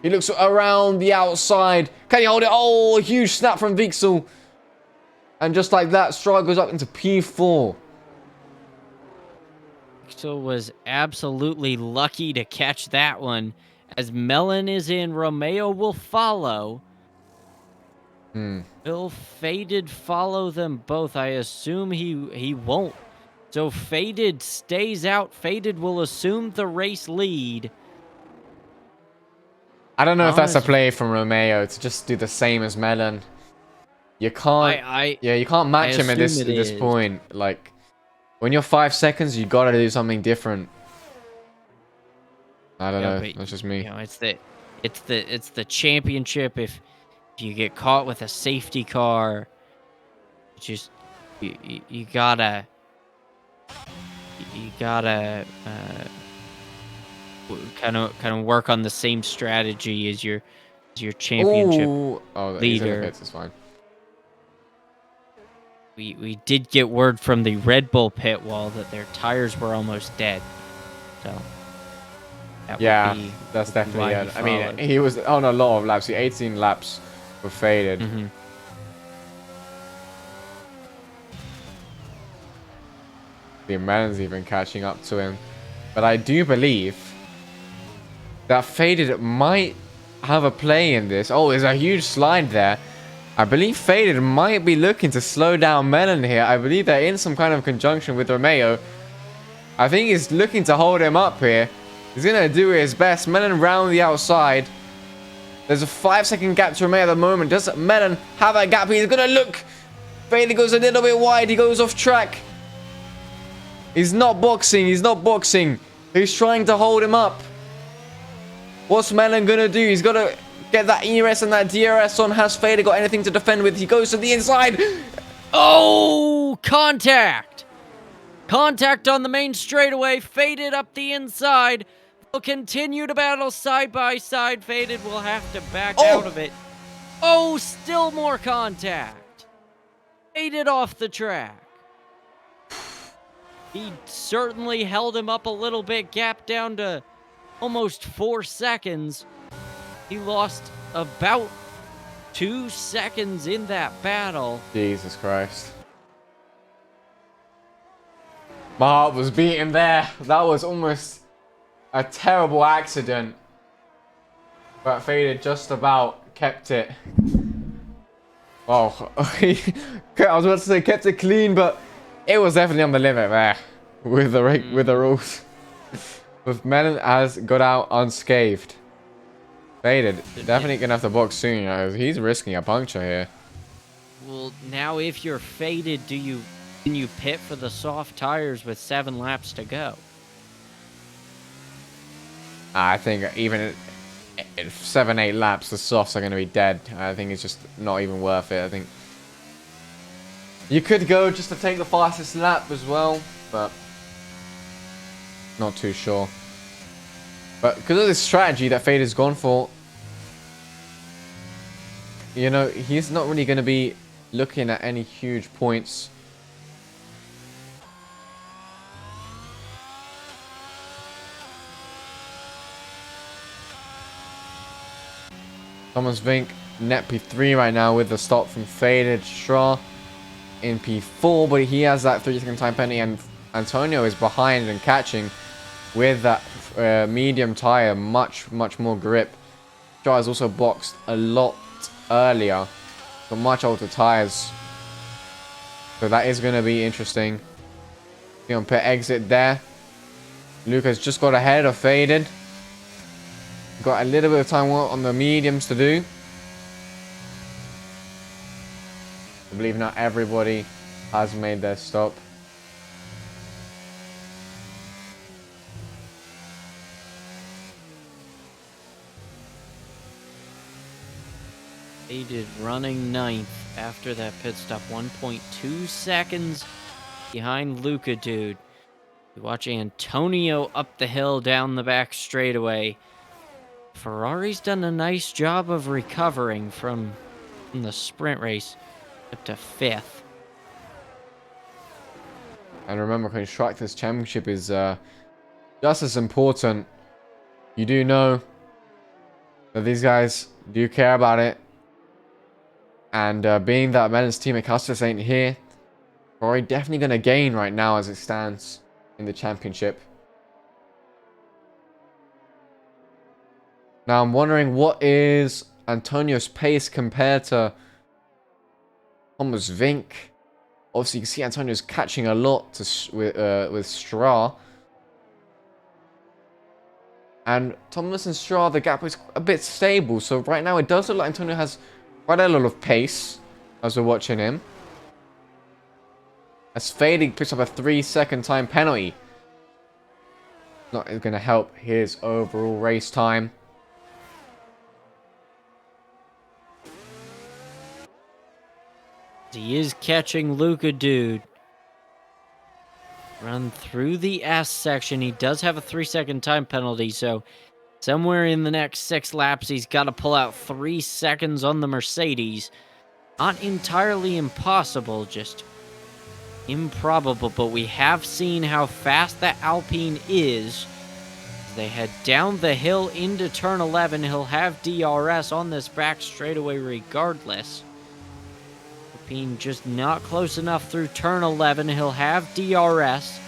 He looks around the outside. Can he hold it? Oh, a huge snap from Vixel. And just like that, Stra goes up into P4. Vixel was absolutely lucky to catch that one. As Melon is in, Romeo will follow. Will Faded follow them both? I assume he won't. So Faded stays out. Faded will assume the race lead. I don't know if that's a play from Romeo to just do the same as Melon. You can't. Yeah, you can't match him at this point. Like, when you're 5 seconds, you gotta do something different. I don't know. That's just me. You know, it's the championship. If you get caught with a safety car, just you gotta kind of work on the same strategy as your championship leader. It's fine. We did get word from the Red Bull pit wall that their tires were almost dead. So yeah, that's definitely it. I mean, he was on a lot of laps. 18 laps were faded. The man's even catching up to him. But I do believe that Faded might have a play in this. Oh, there's a huge slide there. I believe Faded might be looking to slow down Melon here. I believe they're in some kind of conjunction with Romeo. I think he's looking to hold him up here. He's going to do his best. Melon round the outside. There's a 5-second gap to Romeo at the moment. Does Melon have that gap? He's going to look. Faded goes a little bit wide. He goes off track. He's not boxing. He's not boxing. He's trying to hold him up. What's Melon going to do? He's got to get that ERS and that DRS on. Has Faded got anything to defend with? He goes to the inside. Oh, contact. Contact on the main straightaway. Faded up the inside. They'll continue to battle side by side. Faded will have to back out of it. Oh, still more contact. Faded off the track. He certainly held him up a little bit. Gap down to almost 4 seconds. He lost about 2 seconds in that battle. Jesus Christ. My heart was beating there. That was almost a terrible accident. But Faded just about kept it. Oh, I was about to say kept it clean, but it was definitely on the limit there with the rules. With Melon has got out unscathed. Faded definitely gonna have to box soon. You know, he's risking a puncture here. Well, now if you're Faded, can you pit for the soft tires with 7 laps to go? I think even in 7-8 laps, the softs are going to be dead. I think it's just not even worth it. I think You could go just to take the fastest lap as well, but not too sure. But because of this strategy that Fade has gone for, you know, he's not really going to be looking at any huge points. Thomas Vink, net P3 right now with the stop from Faded. Straw in P4, but he has that 3-second time penalty, and Antonio is behind and catching with that medium tire, much more grip. Straw has also boxed a lot earlier, got much older tires, so that is going to be interesting. On pit exit there, Luca's just got ahead of Faded. Got a little bit of time on the mediums to do. I believe not everybody has made their stop. Faded running 9th after that pit stop. 1.2 seconds behind Luca, dude. You watch Antonio up the hill down the back straightaway. Ferrari's done a nice job of recovering from the sprint race up to 5th. And remember, Constructors' Championship is just as important. You do know that these guys do care about it. And being that Melon's teammate Custis ain't here, Ferrari definitely going to gain right now as it stands in the championship. Now I'm wondering, what is Antonio's pace compared to Thomas Vink? Obviously, you can see Antonio's catching a lot with Stra. And Thomas and Stra, the gap is a bit stable. So right now it does look like Antonio has quite a lot of pace as we're watching him. As Fading picks up a 3-second time penalty. Not going to help his overall race time. He is catching Luca, dude. Run through the S section. He does have a 3-second time penalty, so somewhere in the next 6 laps, he's got to pull out 3 seconds on the Mercedes. Not entirely impossible, just improbable, but we have seen how fast that Alpine is. As they head down the hill into turn 11, he'll have DRS on this back straightaway regardless. Alpine just not close enough through turn 11. He'll have DRS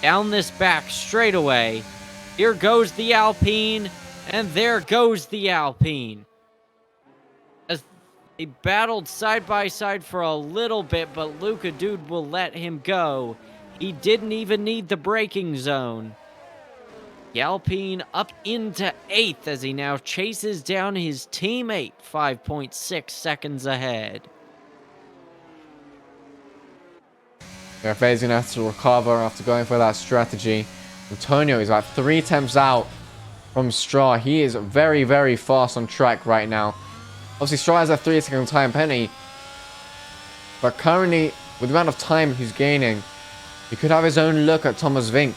down this back straightaway. Here goes the Alpine, and there goes the Alpine. As they battled side by side for a little bit, but Luca, dude, will let him go. He didn't even need the braking zone. The Alpine up into 8th as he now chases down his teammate, 5.6 seconds ahead. Yeah, Fade's going to have to recover after going for that strategy. Antonio is like 3 attempts out from Stra. He is very fast on track right now. Obviously, Stra has a 3-second time penalty. But currently, with the amount of time he's gaining, he could have his own look at Thomas Vink.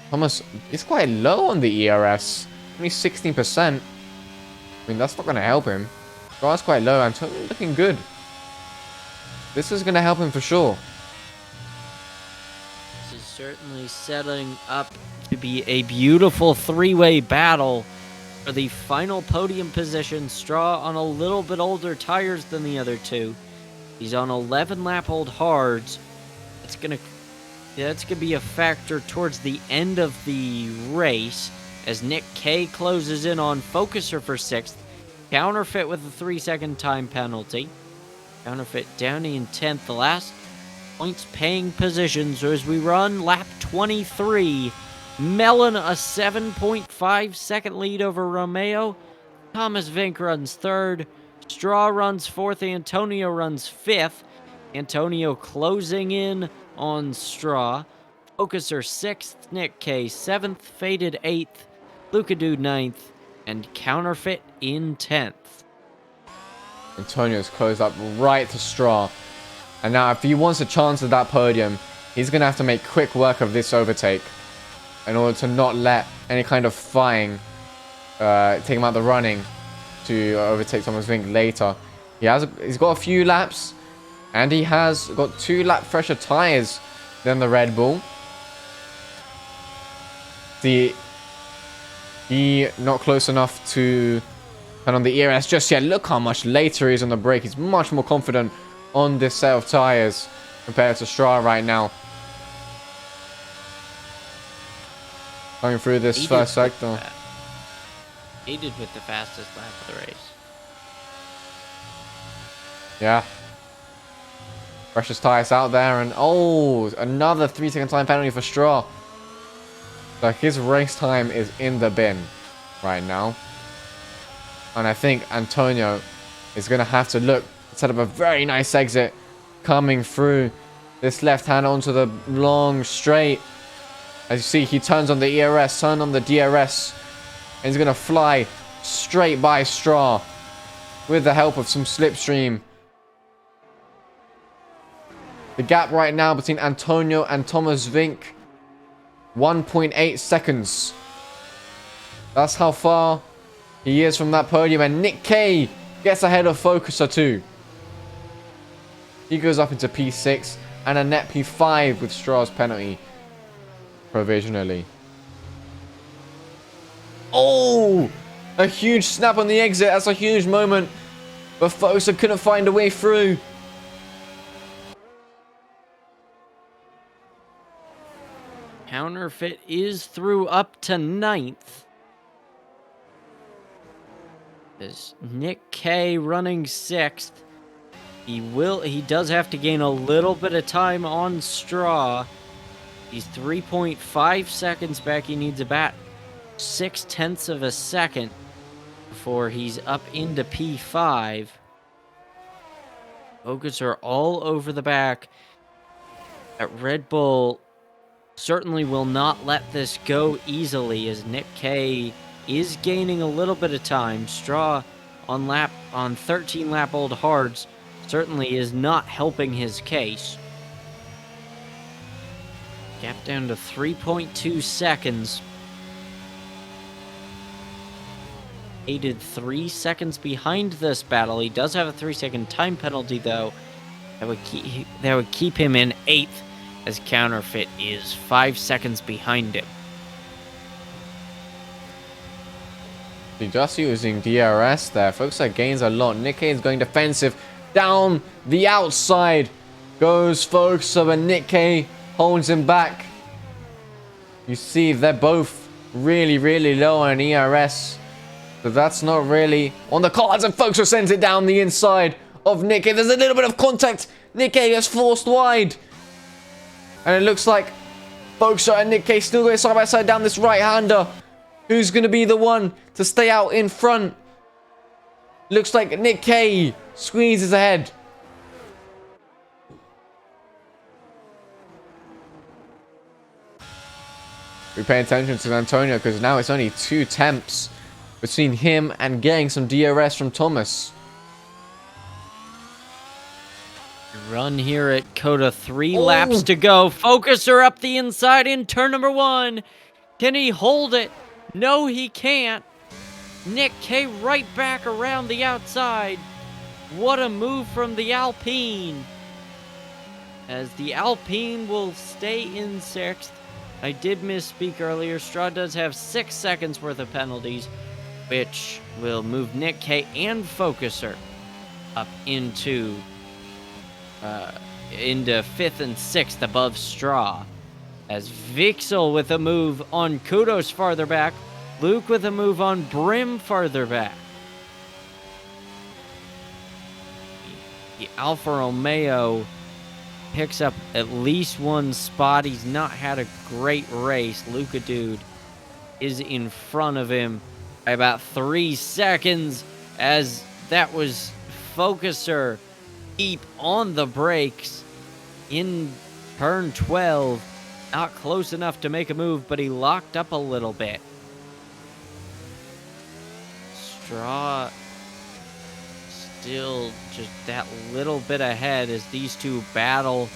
Thomas is quite low on the ERS. Only 16%. I mean, that's not going to help him. Stra's quite low. Antonio looking good. This is going to help him for sure. This is certainly setting up to be a beautiful 3-way battle for the final podium position. Stra on a little bit older tires than the other two. He's on 11-lap-old hards. That's gonna be a factor towards the end of the race as Nick K closes in on Focuser for 6th. Counterfeit with a 3-second time penalty. Counterfeit down in 10th, the last points paying position. So as we run lap 23, Melon a 7.5 second lead over Romeo. Thomas Vink runs 3rd. Stra runs 4th. Antonio runs 5th. Antonio closing in on Stra. Focuser 6th. Nick K 7th. Faded 8th. Luca Dude 9th. And Counterfeit in 10th. Antonio's closed up right to Straw. And now if he wants a chance at that podium, he's going to have to make quick work of this overtake in order to not let any kind of flying take him out the running to overtake Thomas Vink later. He's got a few laps, and he has got 2 lap fresher tires than the Red Bull. He not close enough to turn on the ERS just yet. Look how much later he is on the brake. He's much more confident on this set of tires compared to Stroll right now. Going through this first sector. Aided with the fastest lap of the race. Yeah. Precious tires out there, and oh, another 3-second time penalty for Stroll. So his race time is in the bin right now. And I think Antonio is going to have to set up a very nice exit coming through this left hand onto the long straight. As you see, he turns on the ERS, turn on the DRS, and he's going to fly straight by Straw with the help of some slipstream. The gap right now between Antonio and Thomas Vink, 1.8 seconds. That's how far he is from that podium. And Nick K gets ahead of Focuser too. He goes up into P6 and a net P5 with Straw's penalty provisionally. Oh! A huge snap on the exit. That's a huge moment. But Focuser couldn't find a way through. Counterfeit is through up to 9th. There's Nick K running 6th. He does have to gain a little bit of time on Straw. He's 3.5 seconds back. He needs about 0.6 of a second before he's up into P5. Focus are all over the back. That Red Bull certainly will not let this go easily, as Nick K is gaining a little bit of time. Straw on 13 lap old hards certainly is not helping his case. Gap down to 3.2 seconds. Aided 3 seconds behind this battle. He does have a 3-second time penalty though. That would keep him in 8th, as Counterfeit is 5 seconds behind him. Just using DRS there. Focuser gains a lot. Nick K is going defensive. Down the outside goes Focuser, but Nick K holds him back. You see, they're both really, really low on ERS. So that's not really on the cards, and Focuser sends it down the inside of Nick K. There's a little bit of contact. Nick K gets forced wide. And it looks like Focuser and Nick K still going side by side down this right-hander. Who's going to be the one to stay out in front? Looks like Nick K squeezes ahead. We pay attention to Antonio because now it's only 2 temps between him and getting some DRS from Thomas. Run here at Coda, 3 laps to go. Focuser up the inside in turn number 1. Can he hold it? No, he can't. Nick K right back around the outside. What a move from the Alpine. As the Alpine will stay in 6th. I did misspeak earlier. Straw does have 6 seconds worth of penalties, which will move Nick K and Focuser up into 5th and 6th above Straw. As Vixel with a move on Kudos farther back. Luke with a move on Brim farther back. The Alfa Romeo picks up at least 1 spot. He's not had a great race. Luca Dude is in front of him by about 3 seconds, as that was Focuser deep on the brakes in turn 12. Not close enough to make a move, but he locked up a little bit. still just that little bit ahead as these two battle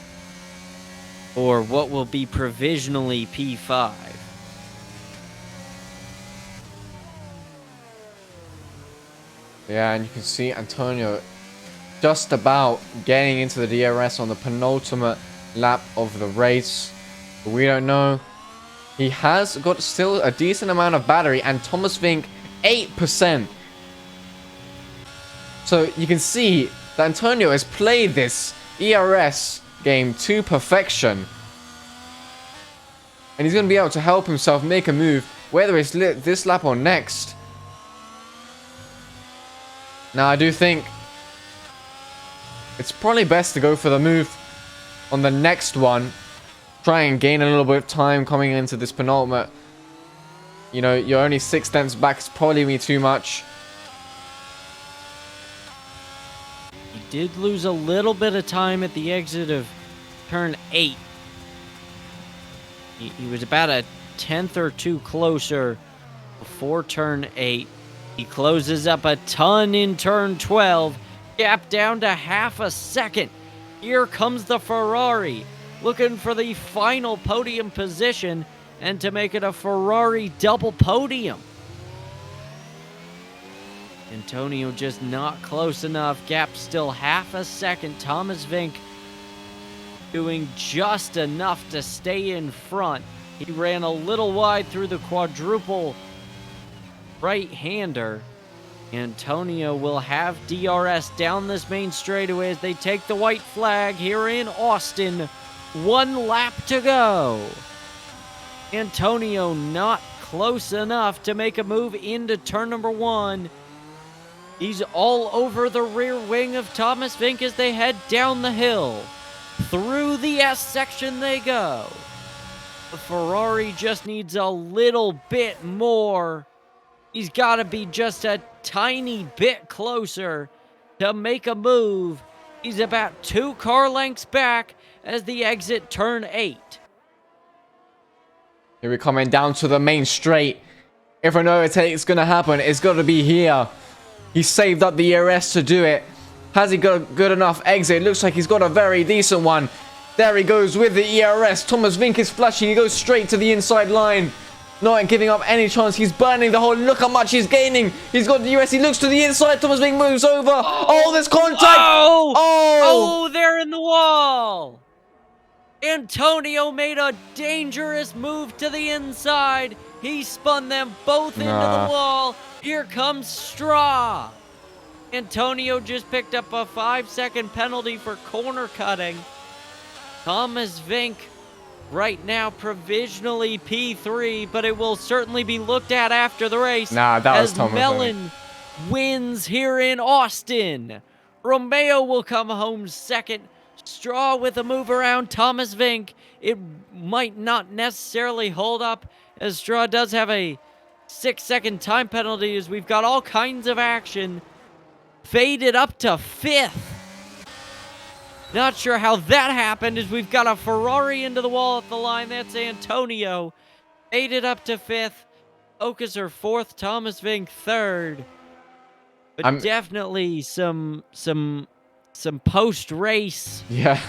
for what will be provisionally P5. Yeah, and you can see Antonio just about getting into the DRS on the penultimate lap of the race. But we don't know. He has got still a decent amount of battery, and Thomas Vink 8%. So you can see that Antonio has played this ERS game to perfection. And he's going to be able to help himself make a move, whether it's this lap or next. Now, I do think it's probably best to go for the move on the next one. Try and gain a little bit of time coming into this penultimate. You know, you're only 6 tenths back. It's probably me too much. He did lose a little bit of time at the exit of turn 8. He was about a tenth or two closer before turn 8. He closes up a ton in turn 12. Gap down to half a second. Here comes the Ferrari, looking for the final podium position and to make it a Ferrari double podium. Antonio just not close enough. Gap still half a second. Thomas Vink doing just enough to stay in front. He ran a little wide through the quadruple right-hander. Antonio will have DRS down this main straightaway as they take the white flag here in Austin. 1 lap to go. Antonio not close enough to make a move into turn number 1. He's all over the rear wing of Thomas Vink as they head down the hill. Through the S section they go. The Ferrari just needs a little bit more. He's got to be just a tiny bit closer to make a move. He's about 2 car lengths back as the exit turn 8. Here we're coming down to the main straight. If an overtake is going to happen, it's got to be here. He saved up the ERS to do it. Has he got a good enough exit? Looks like he's got a very decent one. There he goes with the ERS. Thomas Vink is flashing. He goes straight to the inside line. Not giving up any chance. He's burning the hole. Look how much he's gaining. He's got the US. He looks to the inside. Thomas Vink moves over. Oh, there's contact. Oh, they're in the wall. Antonio made a dangerous move to the inside. He spun them both into the wall. Here comes Straw. Antonio just picked up a 5-second penalty for corner cutting. Thomas Vink right now provisionally P3, but it will certainly be looked at after the race. That was Thomas Mellon wins here in Austin. Romeo will come home second. Straw with a move around Thomas Vink. It might not necessarily hold up, as Straw does have a 6-second time penalty, as we've got all kinds of action. Faded up to 5th. Not sure how that happened, as we've got a Ferrari into the wall at the line. That's Antonio. Faded up to 5th. Okaser 4th. Thomas Vink 3rd. But definitely some post-race. Yeah.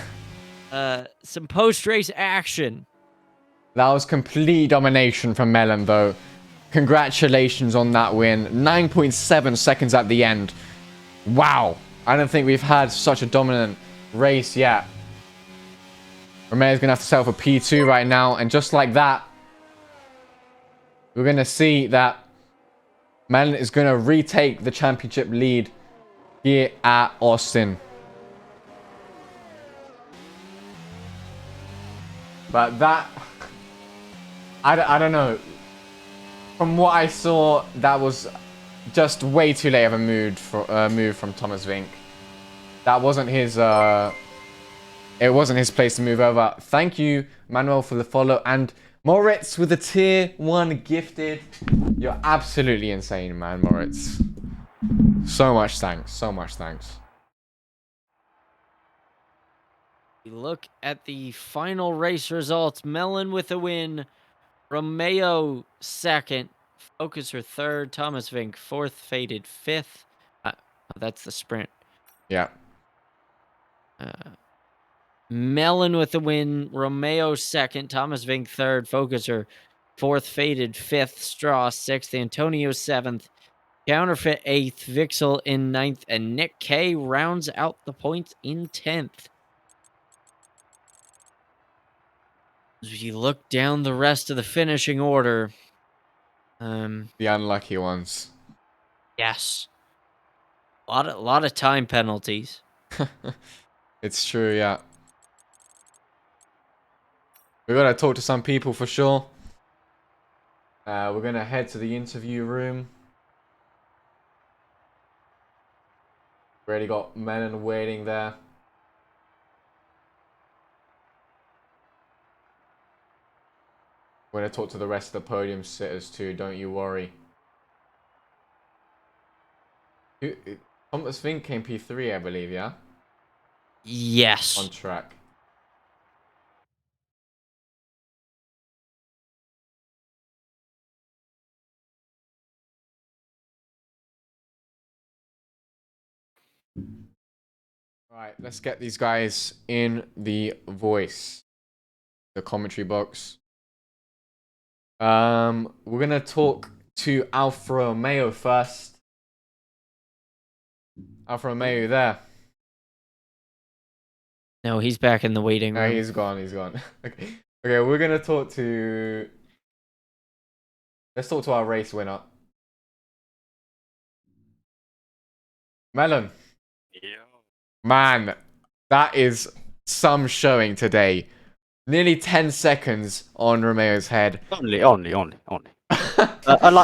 Some post-race action. That was complete domination from Mellon, though. Congratulations on that win. 9.7 seconds at the end. Wow. I don't think we've had such a dominant race yet. Romeo's going to have to settle for P2 right now. And just like that, we're going to see that Mellon is going to retake the championship lead here at Austin. But that, I don't know. From what I saw, that was just way too late of a move from Thomas Vink. That wasn't his. It wasn't his place to move over. Thank you, Manuel, for the follow, and Moritz with the tier 1 gifted. You're absolutely insane, man, Moritz. So much thanks. So much thanks. We look at the final race results. Mellon with a win. Romeo 2nd. Focuser 3rd. Thomas Vink 4th. Faded 5th. That's the sprint. Yeah. Melon with the win. Romeo second. Thomas Vink third. Focuser fourth. Faded fifth. Straw sixth. Antonio seventh. Counterfeit eighth. Vixel in ninth. And Nick K rounds out the points in 10th. As you look down the rest of the finishing order, The unlucky ones. yes, a lot of time penalties. It's true, yeah. We gotta talk to some people for sure. We're gonna head to the interview room. Already got Melon waiting there. We're gonna talk to the rest of the podium sitters too, don't you worry. Thomas Fink came P3, I believe, yeah? Yes. On track. Right, let's get these guys in the voice. The commentary box. We're gonna talk to Alfa Romeo first. Alfa Romeo, you there? No, he's back in the waiting room. He's gone, he's gone. Okay. Okay, we're gonna talk to... Let's talk to our race winner. Melon. Yeah. Man, that is some showing today. Nearly 10 seconds on Romeo's head. Only. I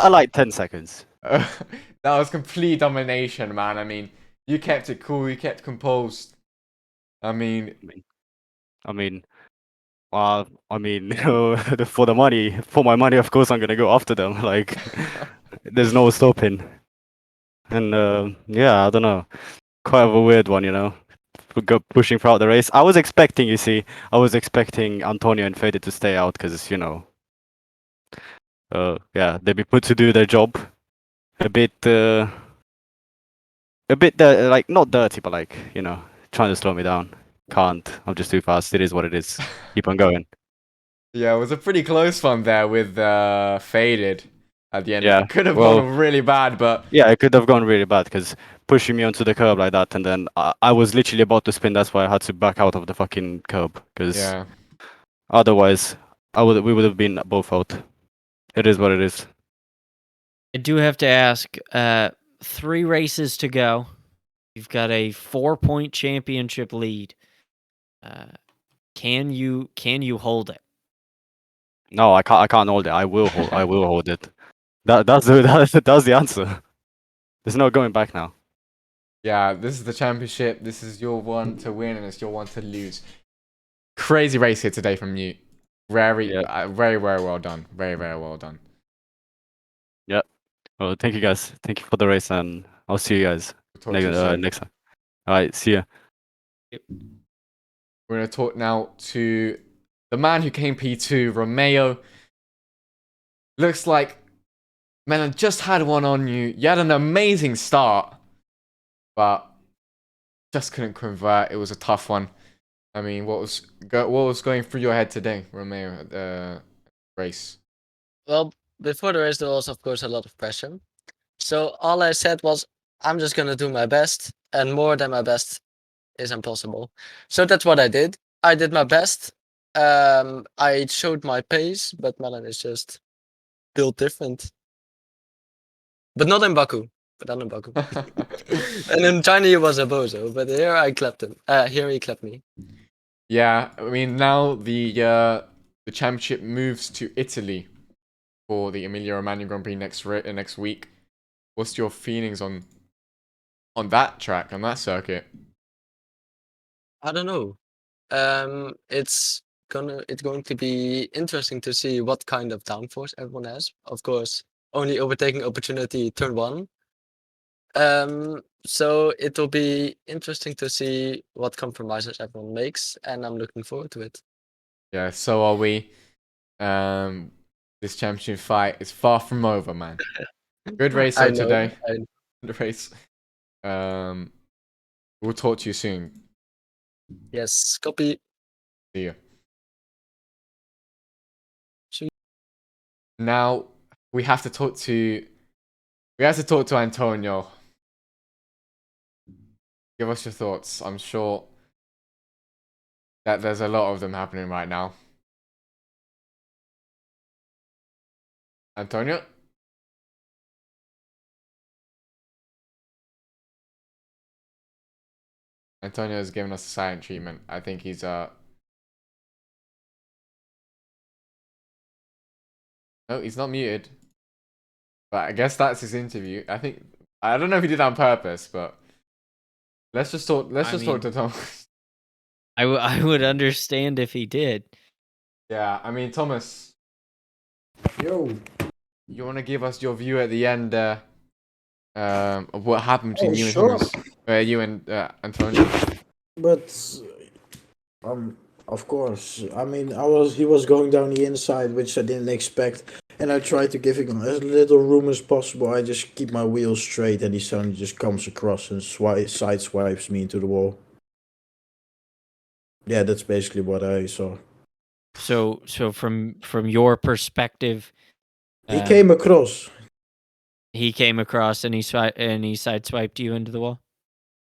like 10 seconds. That was complete domination, man. I mean, you kept it cool, you kept composed. I mean, for my money, of course, I'm gonna go after them. Like, there's no stopping. And yeah, I don't know, quite of a weird one, you know, pushing throughout the race. I was expecting Antonio and Fede to stay out because, you know, yeah, they'd be put to do their job. A bit, like, not dirty, but like, you know, trying to slow me down. Can't. I'm just too fast. It is what it is. Keep on going. yeah, it was a pretty close one there with Faded at the end. Yeah, It could have well, gone really bad, but yeah, it could have gone really bad because pushing me onto the curb like that, and then I was literally about to spin. That's why I had to back out of the fucking curb because yeah. otherwise, we would have been both out. It is what it is. I do have to ask, 3 races to go. You've got a 4-point championship lead. Can you hold it? No, I can't hold it. I will hold it. That's the answer. There's no going back now. Yeah, this is the championship. This is your one to win, and it's your one to lose. Crazy race here today from you. Very, Yeah. very, very well done. Very, very well done. Yeah. Well, thank you guys. Thank you for the race, and I'll see you guys We'll talk to you soon. next time. All right. See ya. We're going to talk now to the man who came P2, Romeo. Looks like Melon just had one on you. You had an amazing start, but just couldn't convert. It was a tough one. I mean, what was going through your head today, Romeo, at the race? Well, before the race, there was, of course, a lot of pressure. So all I said was, I'm just going to do my best, and more than my best is impossible. So that's what I did. I did my best. I showed my pace, but Melon is just built different. But not in Baku. But not in Baku. And in China, he was a bozo, but here I clapped him. Here he clapped me. Yeah, I mean, now the championship moves to Italy for the Emilia-Romagna Grand Prix next week. What's your feelings on that track, on that circuit? I don't know. It's going to be interesting to see what kind of downforce everyone has. Of course, only overtaking opportunity turn 1. So it will be interesting to see what compromises everyone makes, and I'm looking forward to it. Yeah, so are we. This championship fight is far from over, man. Good race I though know. today. I know. Good race. We'll talk to you soon. Yes, copy. See you. See- Now we have to talk to Antonio. Give us your thoughts. I'm sure that there's a lot of them happening right now. Antonio? Antonio is giving us a silent treatment. I think he's No, he's not muted. But I guess that's his interview. I don't know if he did that on purpose, but let's just talk to Thomas. I would understand if he did. Yeah, I mean, Thomas, Yo. you want to give us your view at the end of what happened between Oh, you and sure. Thomas? You and Antonio? But of course. I mean, he was going down the inside, which I didn't expect, and I tried to give him as little room as possible. I just keep my wheels straight, and he suddenly just comes across and side swipes me into the wall. Yeah, that's basically what I saw. So from your perspective, He came across. he came across and he sideswiped you into the wall.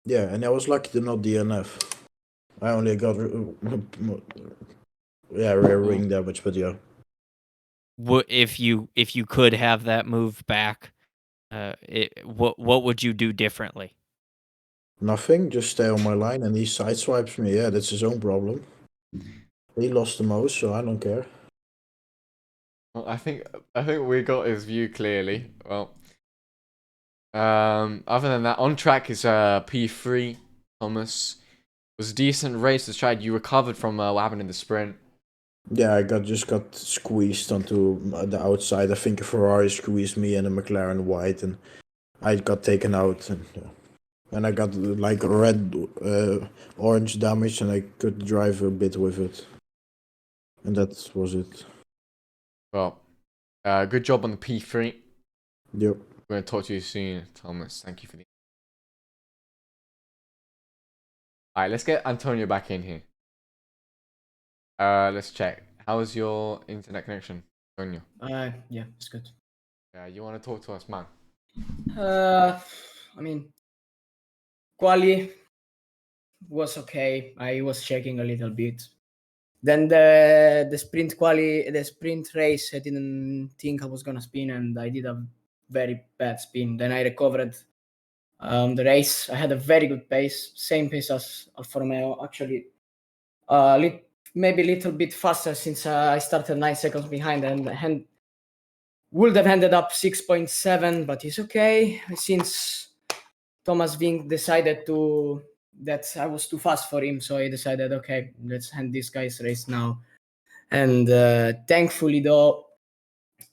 Yeah, and I was lucky to not DNF. I only got rear wing damage, but yeah. What if you could have that move back? What would you do differently? Nothing, just stay on my line, and he sideswipes me. Yeah, that's his own problem. He lost the most, so I don't care. Well, I think we got his view clearly. Well, other than that, on track is P3. Thomas, it was a decent race. To try, you recovered from what happened in the sprint. Yeah, I just got squeezed onto the outside. I think a Ferrari squeezed me and a McLaren white, and I got taken out. And I got like red, orange damage, and I could drive a bit with it. And that was it. Well, good job on the P3. Yep. We're going to talk to you soon, Thomas. Thank you for the... Alright, let's get Antonio back in here. Let's check. How is your internet connection, Antonio? Yeah, it's good. Yeah, you want to talk to us, man? I mean, quali was okay. I was checking a little bit. Then the sprint race, I didn't think I was gonna spin, and I did a very bad spin. Then I recovered the race. I had a very good pace, same pace as Alfa Romeo. Actually, maybe a little bit faster since I started 9 seconds behind, and would have ended up 6.7, but it's okay since Thomas Vink decided that I was too fast for him, so he decided, okay, let's end this guy's race now. And thankfully, though,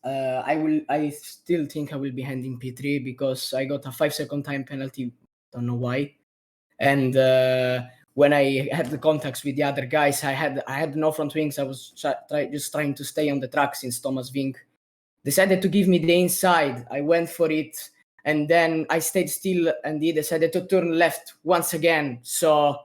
I still think I will be handing P3 because I got a 5-second time penalty. Don't know why. And when I had the contacts with the other guys, I had no front wings. I was just trying to stay on the track since Thomas Vink decided to give me the inside. I went for it, and then I stayed still, and he decided to turn left once again. So, I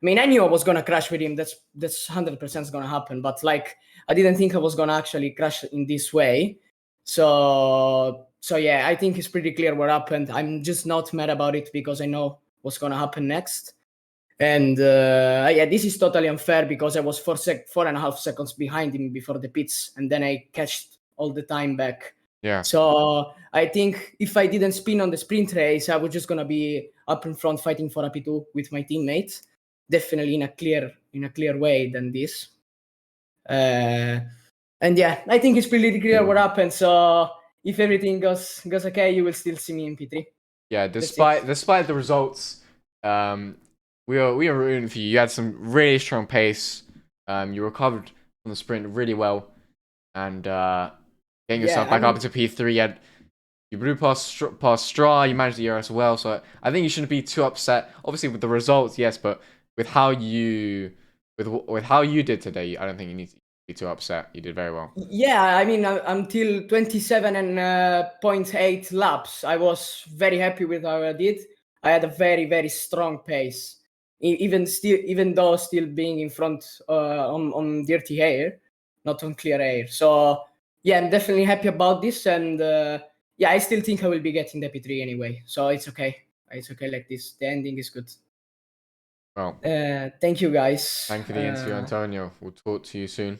mean, I knew I was gonna crash with him. That's 100% gonna happen. But like, I didn't think I was gonna actually crash in this way. So yeah, I think it's pretty clear what happened. I'm just not mad about it because I know what's gonna happen next. And yeah, this is totally unfair because I was 4.5 seconds behind him before the pits, and then I catched all the time back. Yeah. So I think if I didn't spin on the sprint race, I was just gonna be up in front fighting for a P2 with my teammates, definitely in a clear way than this. And yeah, I think it's pretty clear what happened. So if everything goes okay, you will still see me in P3. Yeah, despite the results, we are rooting for you. You had some really strong pace. You recovered from the sprint really well, and getting yourself back up into P3. You blew past Straw. You managed the year as well. So I think you shouldn't be too upset. Obviously with the results, yes, but with how you did today, I don't think you need to be too upset. You did very well. Yeah, I mean, until 27.8 laps, I was very happy with how I did. I had a very strong pace. Even though still being in front on dirty air, not on clear air. So yeah, I'm definitely happy about this, and yeah, I still think I will be getting the P3 anyway. So it's okay. It's okay like this. The ending is good. Well, thank you guys. thank you, the interview, Antonio. We'll talk to you soon.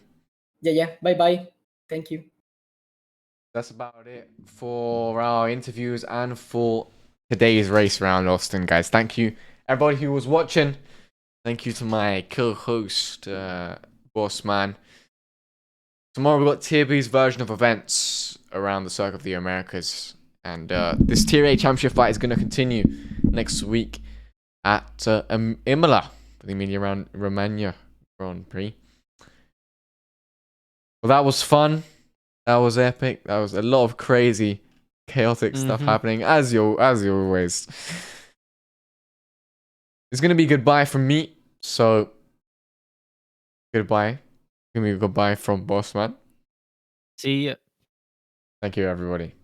Yeah. Bye. Thank you. That's about it for our interviews and for today's race around Austin, guys. Thank you, everybody who was watching. Thank you to my co-host, Boss Man. Tomorrow we've got Tier B's version of events around the Circuit of the Americas. And this Tier A Championship fight is going to continue next week at Imola for the Emilia-Romagna Grand Prix. Well, that was fun. That was epic. That was a lot of crazy, chaotic stuff happening, as you always. It's going to be goodbye from me. So, goodbye. Give me a goodbye from Boss Man. See ya. Thank you, everybody.